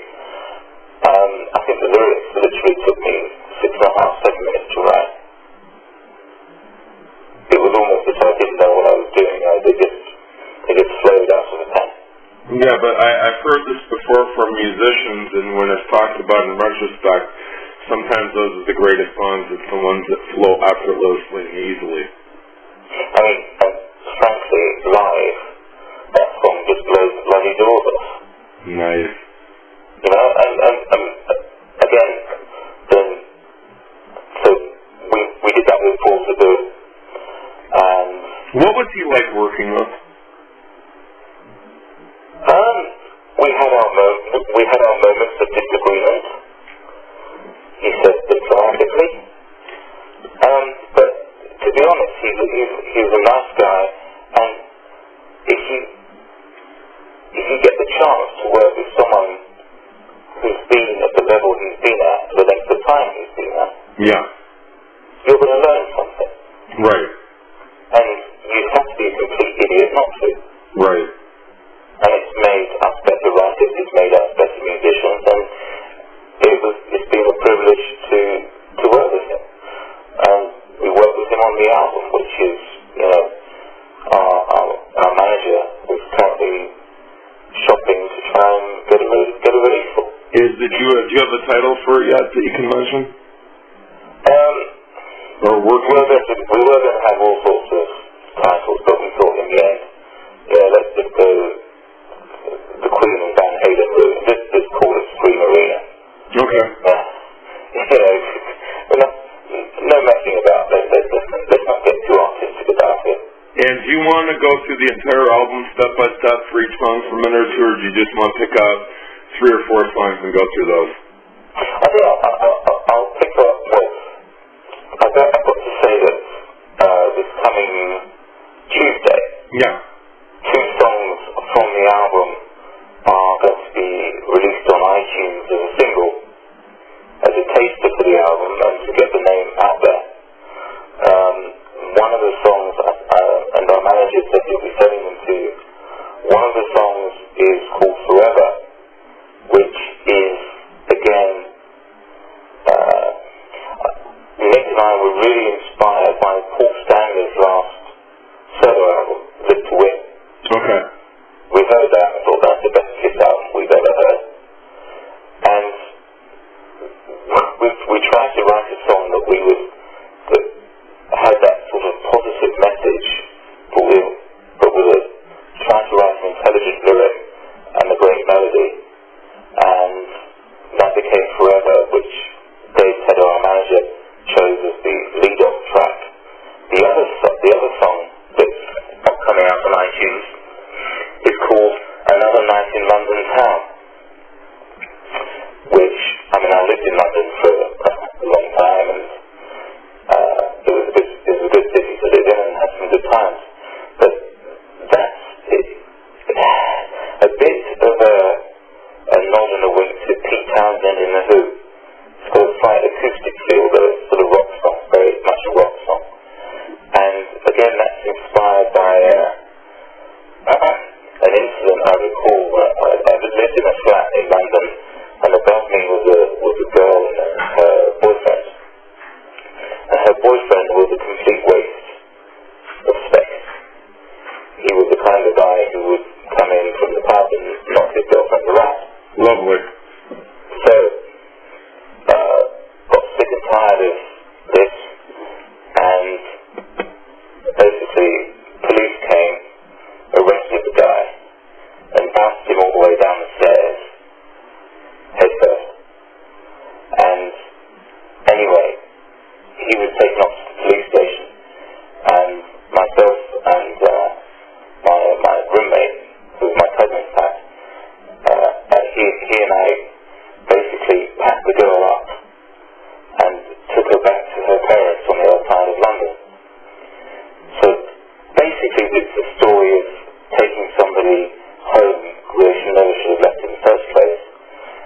S5: I think the lyrics literally took me 6.5, 7 minutes to write. It was almost as though I didn't know what I was doing. They just flowed out of the pen.
S4: Yeah, but I've heard this before from musicians, and when it's talked about in retrospect, sometimes those are the greatest songs. It's the ones that flow effortlessly and easily.
S5: I mean, frankly, live, that song just blows the bloody doors off.
S4: Nice.
S5: You know, and again, then, so we did that with Paul Sabu.
S4: What was he like working with?
S5: We had our moments of disagreement. He said diplomatically. But to be honest, he was a nice guy, and if you get the chance to work with someone who's been at the level he's been at, the length of time he's been at,
S4: yeah,
S5: you're going to learn something.
S4: Right.
S5: And you have to be a complete idiot not to.
S4: Right.
S5: And it's made us better writers, it's made us better musicians, and it's been a privilege to work with him. And we worked with him on the album, which is, you know, our manager is currently shopping to try and get a release for.
S4: Do you have a title for it yet that you can mention? Or work?
S5: We were going to have all sorts of titles, but we thought in the end, yeah, let's just go the Queen and Van Halen route. Just call it Screamerina.
S4: Okay.
S5: You know, no messing about. Let's not get too artistic about it.
S4: And do you want to go through the entire album step by step for each song for a minute or two, or do you just want to pick out 3 or 4 songs and go through those?
S5: I think I'll pick up. Well, I've got to say that this coming Tuesday, 2 songs from the album are going to be released on iTunes as a single, as a taster for the album and to get the name out there. One of the songs, and our manager said he'll be sending them to you, one of the songs is called Forever, which is, again, Nick and I were really inspired by Paul Stanley's last solo album, Live to Win.
S4: Okay.
S5: We heard that and thought that's the best Kiss album we've ever heard. And we tried to write a song that had that sort of positive message, but with trying to write an intelligent lyric and a great melody. And that became Forever, which Dave Tedder, our manager, chose as the lead-off track. The other song that's coming out on iTunes is called Another Night in London Town, which, I mean, I lived in London for a long time, and it was a good city to live in and had some good times. But that's it. A bit of a nod and a wink to Pete Townsend in The Who. It's got a slight acoustic feel, but it's sort of rock song, very much a rock song. And again, that's inspired by an incident I recall where I lived in a flat in London, and above me was a girl and her boyfriend. And her boyfriend was a complete waste of space. He was the kind of guy who would come in from the pub and knock his girlfriend around.
S4: Lovely.
S5: So, got sick and tired of this, and basically police came, arrested the guy, and bounced him all the way down the stairs, head first. And anyway, he was taken off to the police station, and myself and my roommate, who was my cousin in fact, he and I basically packed the girl up and took her back to her parents on the other side of London. So basically it's a story of taking somebody home who they never should have left in the first place,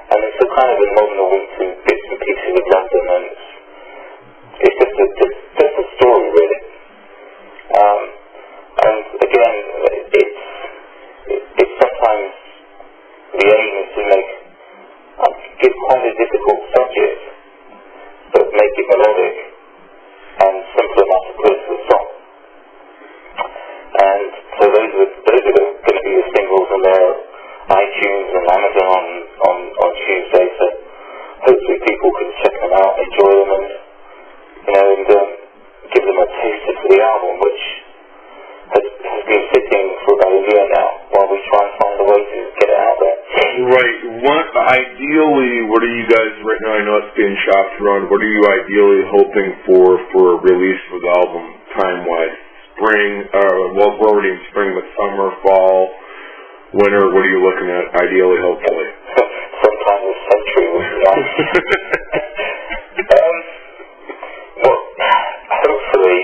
S5: and it's it's a kind of a nominal into bits and pieces of London, and it's just a story, really. And again, it's sometimes the aim is to give quite a difficult subject, but make it melodic and simple enough to put into a song. And so those are going to be the singles on their iTunes and Amazon on Tuesday. So hopefully people can check them out, enjoy them, and give them a taster for the album, which has been sitting for about a year now while we try and find a way to get it out there.
S4: Right. Ideally, what are you guys right now? I know it's being shopped around. What are you ideally hoping for a release for the album time-wise? Spring, we're already in spring, but summer, fall, winter, what are you looking at ideally, hopefully?
S5: Sometime this century would be nice. Well, hopefully,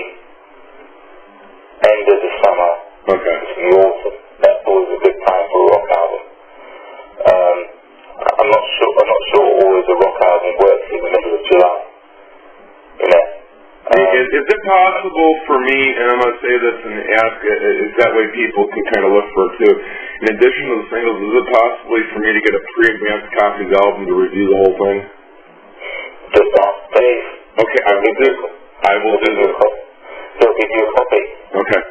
S5: end of the summer,
S4: okay.
S5: The autumn. That's always a good time for a rock album. I'm not sure always a rock album works in the middle of July.
S4: Is it possible for me, and I'm going to say this and ask it, is that way people can kind of look for it too, in addition to the singles, is it possibly for me to get a pre-advanced copy of the album to review the whole thing?
S5: Just ask Dave.
S4: Okay, I will do that.
S5: He'll give you a copy.
S4: Okay.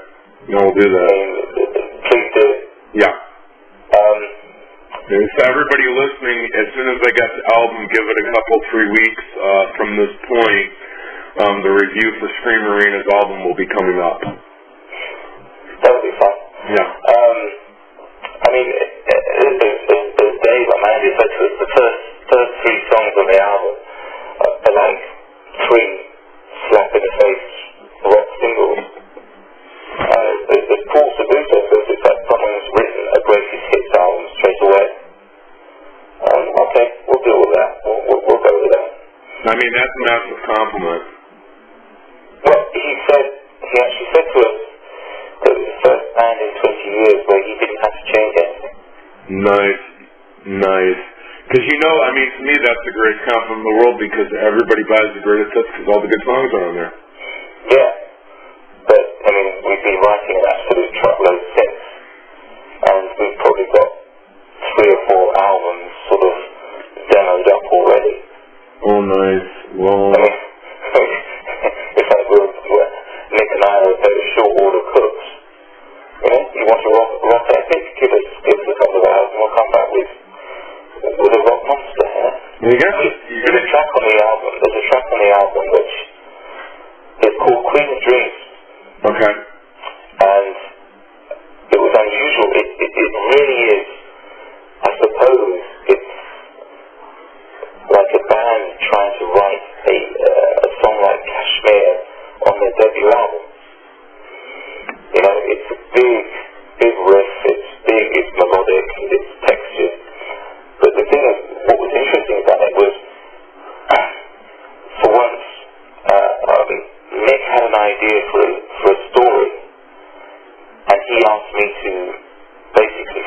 S4: No, we'll do that.
S5: Please do.
S4: Yeah. And so everybody listening, as soon as I get the album, give it a couple, 3 weeks from this point, the review for Scream Arena's album will be coming up.
S5: That'll be fun.
S4: Yeah.
S5: I mean, as Dave, our manager, said to us, the first 3 songs on the album are like 3 slap-in-the-face rock singles. As Paul Sabu says, it's like someone's written a greatest hits album straight away. Okay, we'll deal with that. We'll go with that.
S4: I mean, that's a massive compliment.
S5: Well, he actually said to us that it was the first band in 20 years where he didn't have to change anything.
S4: Nice. Because I mean, to me, that's the greatest compliment in the world, because everybody buys the greatest hits because all the good songs are on there.
S5: Yeah. But, I mean, we've been writing an absolute truckload since, and we've probably got 3 or 4 albums sort of demoed up already.
S4: Oh, nice. Well,
S5: I mean, it's like Nick and I are a pair of short order cooks. You want a rock epic? Give us a couple of hours and we'll come back with a rock monster.
S4: You got it.
S5: There's a track on the album which is called Queensryche.
S4: Okay.
S5: And it was unusual. It really is, I suppose, it's like a band trying to write a song like Kashmir on their debut album. It's a big riff, it's melodic, it's textured. But the thing is, what was interesting about it was, for once, Nick had an idea for a story, and he asked me to basically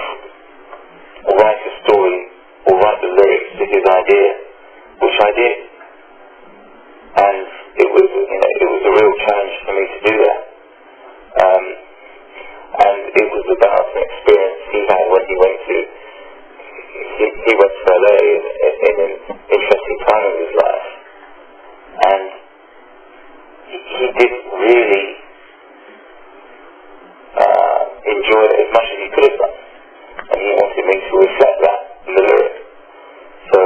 S5: write a story or write the lyrics to his idea, which I did. And it was a real challenge for me to do that. And it was about an experience he had when he went to LA in an interesting time of his life. And he didn't really enjoy it as much as he could have done. And he wanted me to reflect that in the lyric. So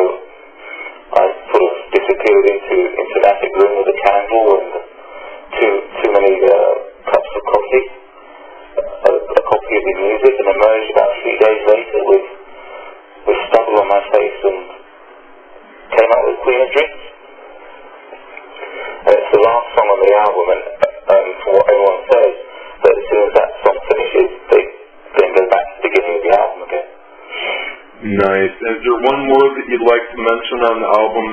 S5: I sort of disappeared into an attic room with a candle and too many cups of coffee, a copy of his music, and emerged about 3 days later with stubble on my face and came out with Queensryche. And it's the last song on the album, and from what everyone says, that as soon as that song finishes, they then go back to the beginning of the album again.
S4: Nice. Is there one more that you'd like to mention on the album?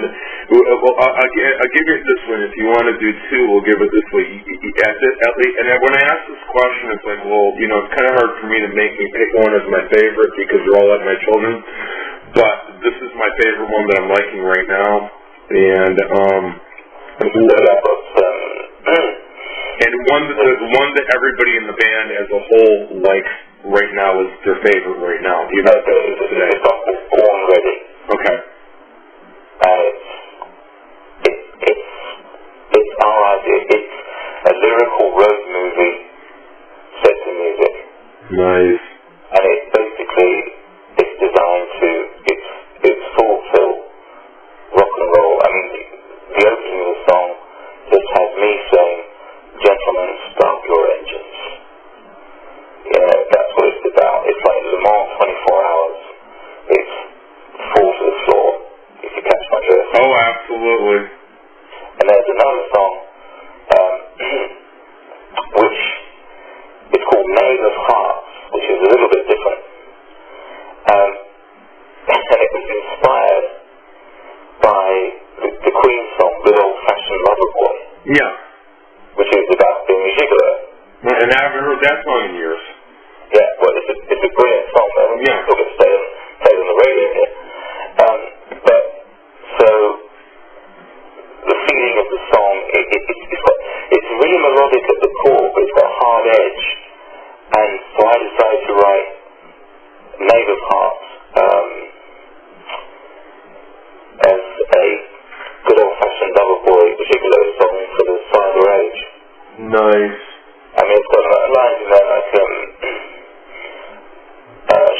S4: Well, I'll give it this one. If you want to do two, we'll give it this way. And when I ask this question, it's like, well, you know, it's kind of hard for me to make me pick one as my favorite because they're all like my children. But this is my favorite one that I'm liking right now. And one that everybody in the band as a whole likes right now is their favorite right now. Do you know today?
S5: It's called Born Ready.
S4: Okay.
S5: It's our idea. It's a lyrical road movie set to music.
S4: Nice.
S5: And it's designed to, it's fulfill rock and roll. I mean, the opening of the song just has me saying, "Gentlemen, start your engines." You know, that's what it's about. It's like Le Mans 24 hours. It's fall to the floor, if you catch my drift.
S4: Oh, absolutely.
S5: And there's another song, which is called Knave of Hearts, which is a little bit different. And it was inspired by the Queen song, Good Old Fashioned Lover Boy.
S4: Yeah.
S5: Which is about being a gigolo.
S4: And I haven't heard that song in years.
S5: Yeah, well, it's a brilliant song, man.
S4: Yeah.
S5: It's sort of stayed on the radio here. But, so, the feeling of the song, it's really melodic at the core, but it's got a hard edge. And so I decided to write Knave of Hearts as a good old-fashioned lover boy gigolo song for the cyber age.
S4: Nice.
S5: I mean, it's got lines in there like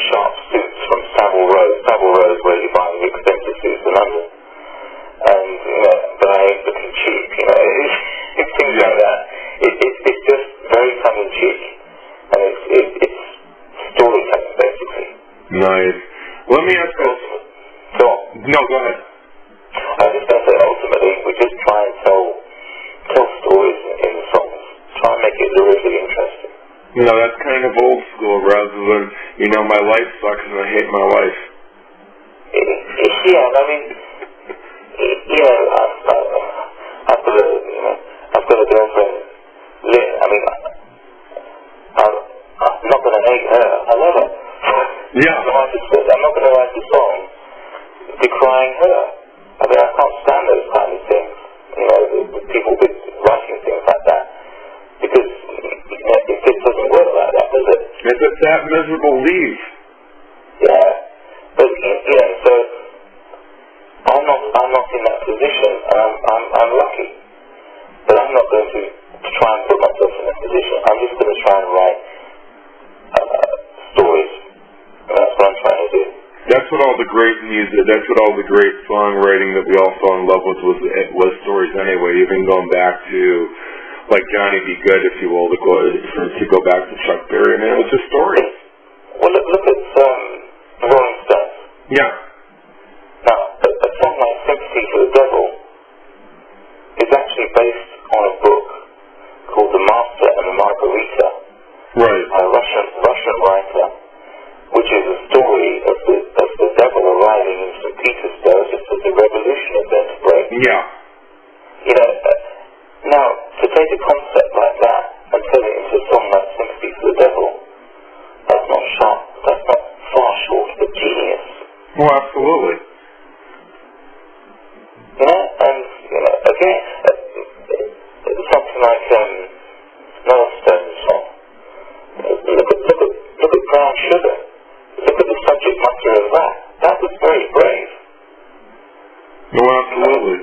S5: sharp suits from Savile Row is where you buy the expensive suits in London. And, you know, but I ain't looking cheap, you know, it's things like that. It's just very tongue-in-cheek, and it's storytelling, basically.
S4: Nice. Let me ask you...
S5: Go on.
S4: No, go ahead.
S5: I was just going to say, ultimately, we just try and tell stories in the songs. Try and make it lyrically interesting.
S4: You know, that's kind of old school rather than, you know, my life sucks and I hate my life.
S5: Yeah, I mean, you know, I've got a girlfriend, Lynn. I mean, I'm not going to hate her. I love her.
S4: Yeah.
S5: I'm not going to write a song decrying her. I mean, I can't stand those kind of things. You know, people writing things like that. Because it just doesn't work like that, does it?
S4: If it's that miserable, leave.
S5: Yeah. But, yeah, so I'm not in that position, and I'm lucky. But I'm not going to try and put myself in that position. I'm just going to try and write stories. And that's what I'm trying to do.
S4: That's what all the great music, that's what all the great songwriting that we all fell in love with was stories anyway, even going back to, like, Johnny B. Good, if you will, to go back to Chuck Berry. I mean, it was just stories.
S5: Well, look at Rolling Stones.
S4: Yeah.
S5: Now, a song like Sympathy for the Devil is actually based on a book called The Master and the Margarita,
S4: right,
S5: by a Russian writer, which is a story of the devil arriving in St. Petersburg just as the revolution is going to break.
S4: Yeah.
S5: You know, now, to take a concept like that and turn it into a song like Sympathy for the Devil, that's not sharp, that's not far short of genius.
S4: Well, absolutely.
S5: You know, and, you know, again, something like another Stones song. Look at Brown Sugar. Look at the subject matter of that. That was very brave.
S4: No, absolutely.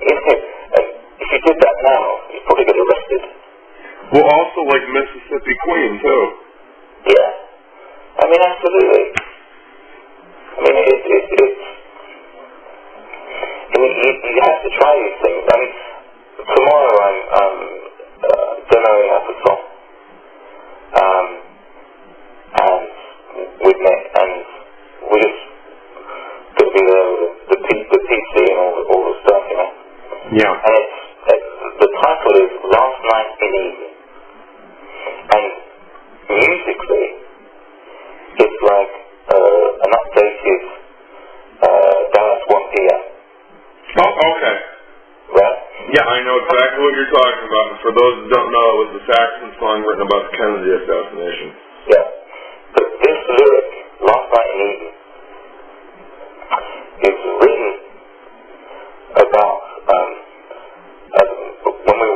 S5: If you did that now, you'd probably get arrested.
S4: Well, also like Mississippi Queen, too.
S5: Yeah. I mean, absolutely. I mean, you have to try these things. I mean, tomorrow I'm demoing up a song. And with Nick, and we're just going to be there with the PC and all the stuff, you know.
S4: Yeah.
S5: And the title is Last Night in Eden. And musically, it's like an updated Dallas 1 PM.
S4: Yeah, I know exactly what you're talking about. And for those who don't know, it was the Saxon song written about the Kennedy assassination.
S5: Yeah. But this lyric, Last Night in Eden, is written about when we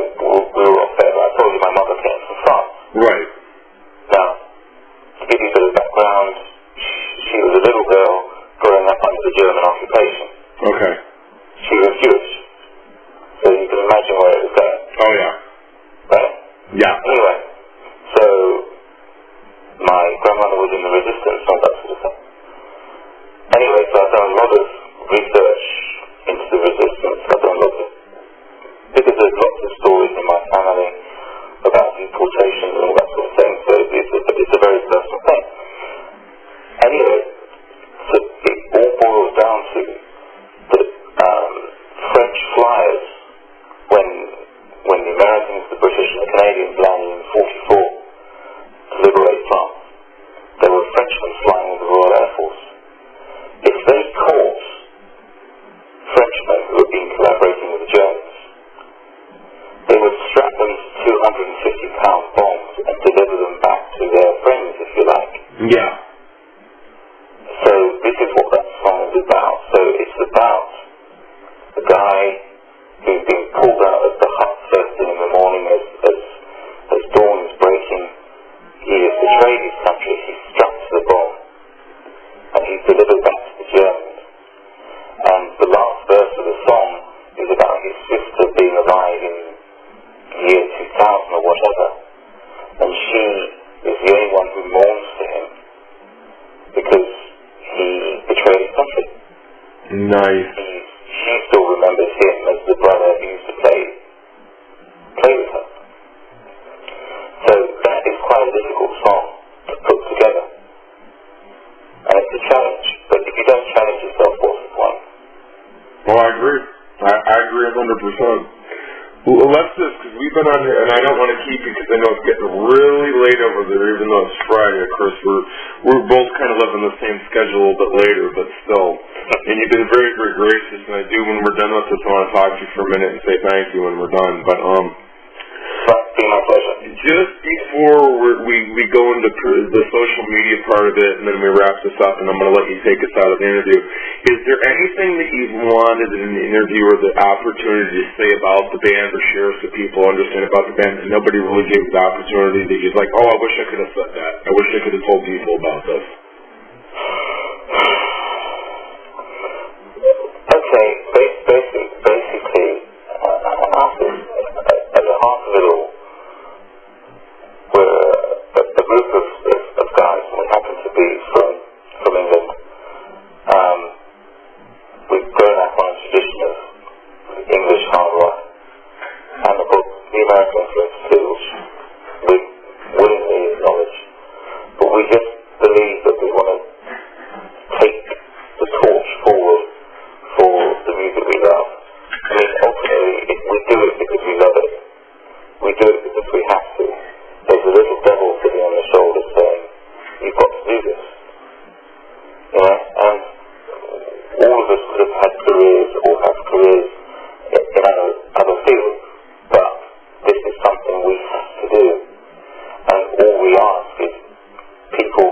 S5: were off there. I told you my mother came from France.
S4: Right.
S5: Now, to give you a bit of background, she was a little girl growing up under the German occupation.
S4: Okay.
S5: She was Jewish. So you can imagine where it was going.
S4: Oh, yeah.
S5: Right?
S4: Yeah.
S5: Anyway, so my grandmother was in the resistance and all that sort of thing. Anyway, so I've done a lot of research into the resistance. I've done lots of, because there's lots of stories in my family about deportations and all that sort of thing, so it's a very personal thing. Anyway, so it all boils down to the French flyers, when the Americans, the British and the Canadians landed in 1944 to liberate France, there were Frenchmen flying with the Royal Air Force. If they caught Frenchmen who had been collaborating with the Germans, they would strap them to 250-pound bombs and deliver them back to their friends, if you like.
S4: Yeah.
S5: So this is what that song is about. So it's about a guy who's been pulled out of the hut first thing in the morning as dawn is breaking. He has betrayed his country. He's strapped to the bomb, and he's delivered back to the Germans. And the last verse of the song is about his sister being alive in the year 2000 or whatever, and she is the only one who mourns for him because he betrayed his country.
S4: Nice.
S5: She still remembers him as the brother who used to play with her. So that is quite a difficult song to put together. And it's a challenge. But if you don't challenge yourself, what's the point?
S4: Well, I agree. I agree 100%. Well, let's just, because we've been on here, and I don't want to keep you because I know it's getting really late over there, even though it's Friday. Of course, we're both kind of living the same schedule a little bit later, but still. And you've been very, very gracious, and I do, when we're done with this, I want to talk to you for a minute and say thank you when we're done. But,
S5: It's been my pleasure.
S4: Just before we go into the social media part of it, and then we wrap this up, and I'm going to let you take us out of the interview, is there anything that you've wanted in the interview or the opportunity to say about the band or share so people understand about the band that nobody really gave the opportunity that you're like, oh, I wish I could have said that. I wish I could have told people about this.
S5: Okay, basically, at the heart of it all, we're a group of guys, and we happen to be from England. We've grown up on a tradition of English hard rock, and of course the American influence too, which we willingly acknowledge. But we just believe that we want to take the torch forward for the music we love. I mean, ultimately, we do it because we love it. We do it because we have to. There's a little devil sitting on your shoulder saying, you've got to do this. You know, and all of us could have had careers or have careers in other fields, but this is something we have to do. And all we ask is people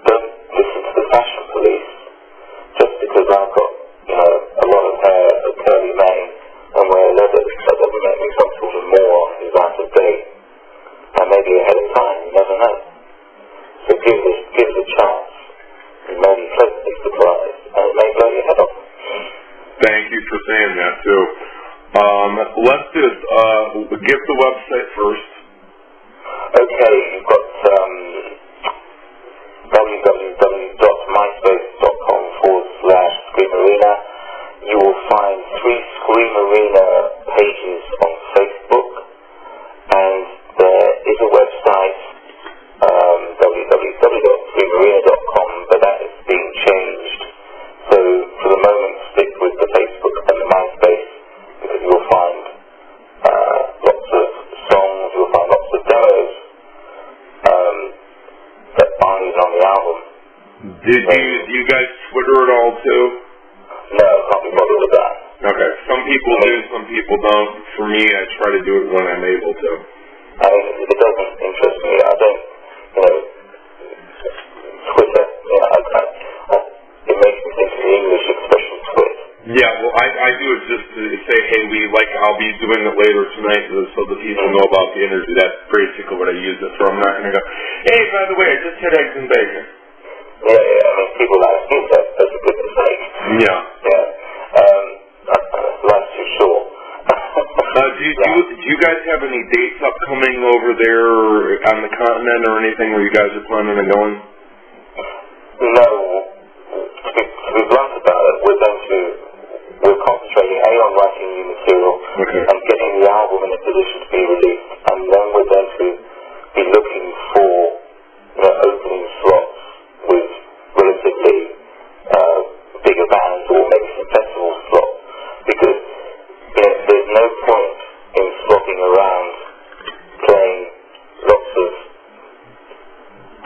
S5: don't listen to the fashion police just because I've got, a lot of hair, a curly mane, and wear leather. That doesn't make me some sort of moron who's out of date. And maybe ahead of time, you never know. So give it a chance. You may be pleasantly surprised, and it may blow your head off.
S4: Thank you for saying that, too. Let's just give the website first.
S5: Okay, you've got www.myspace.com/Screamarena. You will find 3 Screamarena pages on Facebook, and there is a website, www.screamarena.com, but that is being changed. So for the moment, stick with the Facebook and the MySpace, because you'll find lots of songs, you'll find lots of demos that aren't even on the album.
S4: Do you guys Twitter it all too?
S5: No, can't be bothered with that.
S4: Okay. Some people do, some people don't. For me, I try to do it when I'm able to.
S5: I mean, it doesn't interest me. I don't, Twitter, it makes me think of the English expression twit.
S4: Yeah, well, I do it just to say, hey, I'll be doing it later tonight so that people know about the interview. That's basically what I use it for. I'm not going to go, hey, by the way, I just had eggs and bacon.
S5: Yeah, I mean, people like you, that's a good mistake.
S4: Yeah.
S5: Life's too short.
S4: Do you guys have any dates upcoming over there on the continent or anything where you guys are planning on going?
S5: No. To be blunt about it, we're concentrating on writing new material and getting the album in a position to be released, and then we're going to be looking for opening slots with relatively bigger bands or maybe some festival slots, because there's no point in slogging around playing lots of.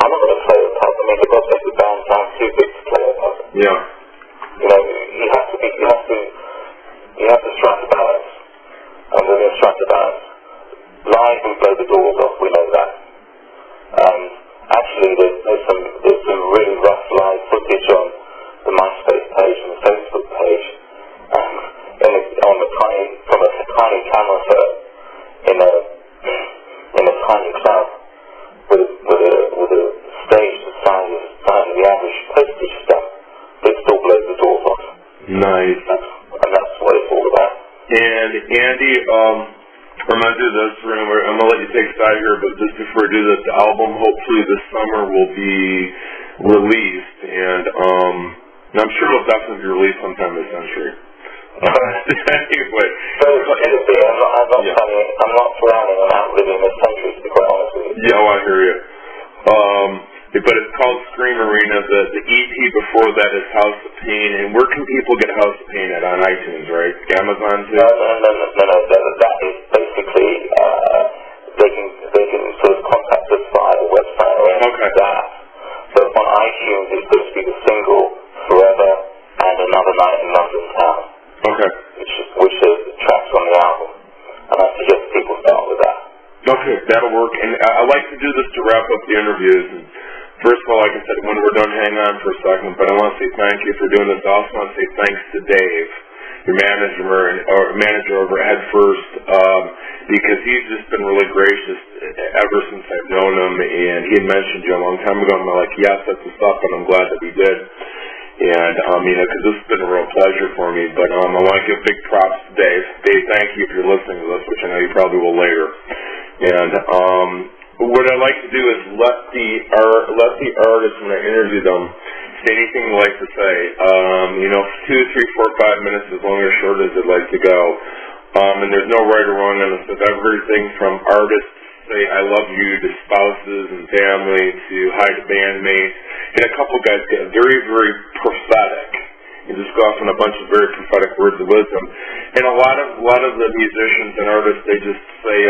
S5: I'm not going to play a pub. I mean, the God makes the band sound too big to play a pub.
S4: Yeah.
S5: You have to strike a balance, and we're going to strike a balance. Live, we blow the doors off. We know that. Actually, there's some really rough live footage on the MySpace page and the Facebook page, from a tiny camera phone in a tiny club with a stage the size of the average postage stamp. They still blow the doors off.
S4: Nice.
S5: And that's what it's all about.
S4: And Andy, I'm going to do this. I'm going to let you take a side here, but just before I do this, the album hopefully this summer will be released, and I'm sure it'll definitely be released sometime this century. Anyway.
S5: So I'm not planning on outliving this century, to be quite honest with you.
S4: Yeah, I hear you. But it's called Scream Arena. The EP before that is House of Pain. And where can people get House of Pain at? On iTunes, right? Amazon too?
S5: No. That is basically they can sort of contact us via the website or anything like that. So on iTunes, it's supposed to be the single Forever and Another Night in London Town.
S4: Okay.
S5: Which are tracks on the album, and I suggest people start with that.
S4: Okay, that'll work. And I like to do this to wrap up the interviews. And first of all, like I said, when we're done, hang on for a second. But I want to say thank you for doing this. I also want to say thanks to Dave, your manager over at First, because he's just been really gracious ever since I've known him. And he had mentioned you a long time ago, and I'm like, yes, that's what's up, and I'm glad that we did. And, because this has been a real pleasure for me. But I want to give big props to Dave. Dave, thank you if you're listening to this, which I know you probably will later. And what I like to do is let the artist, when I interview them, say anything they like to say. 2, 3, 4, 5 minutes, as long or short as they'd like to go. And there's no right or wrong on this. It's everything from artists say I love you to spouses and family to hi to bandmates. And a couple guys get very, very prophetic and just go off on a bunch of very prophetic words of wisdom. And a lot of the musicians and artists, they just say,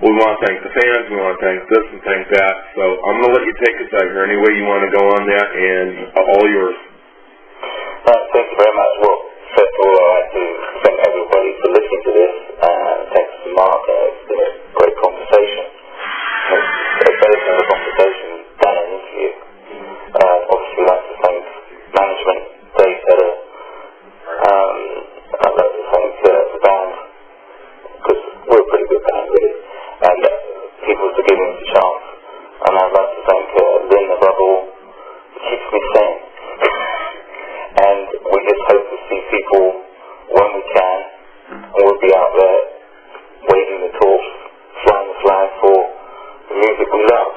S4: we want to thank the fans, we want to thank this and thank that. So I'm going to let you take us out here any way you want to go on that, and all yours.
S5: Thank you very much. Well, first of all, I'd like to thank everybody for listening to this. Thanks to Mark. It's been a great conversation. It's better than a conversation than an interview. Obviously, I'd like to thank management, Dave Edder. I'd like to thank the band, because we're a pretty good band, really, and people for giving us a chance. And I'd like to thank Lynn, above all, who keeps me sane. And we just hope to see people when we can, and we'll be out there waving the torch, flying the flag for the music we love.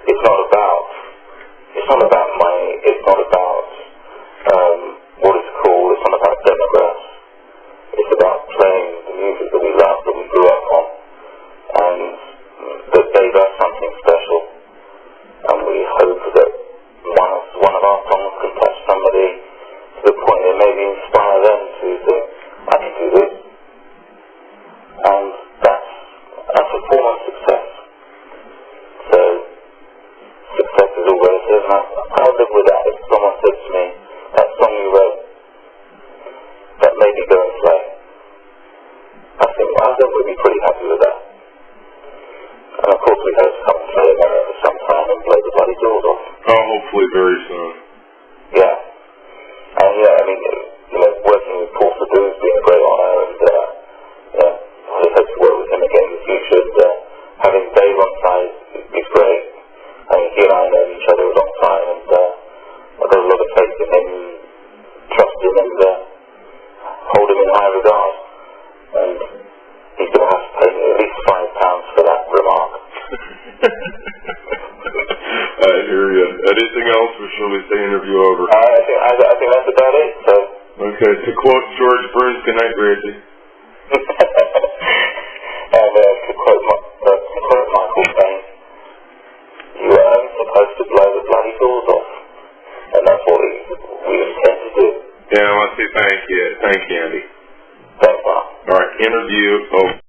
S5: It's not about money, it's not about what it's called, it's not about demographics. It's about playing the music that we love, that we grew up on, and that gave us something special. And we hope that one of our songs can touch somebody to the point that maybe inspire them to think, I can do this. And that's a form of success. So success is all relative, and I'll live with that. If someone says to me, that song you wrote, that made me go and play.
S4: Anything else, or shall we say interview over?
S5: I think that's about it. So.
S4: Okay. To quote George Burns, good night, Gracie.
S5: And to quote Michael Caine, you are supposed to blow the bloody doors off, and that's what we intend to do.
S4: Yeah, I want to say thank you. Thank you, Andy.
S5: Thanks, Mark.
S4: All right, interview over.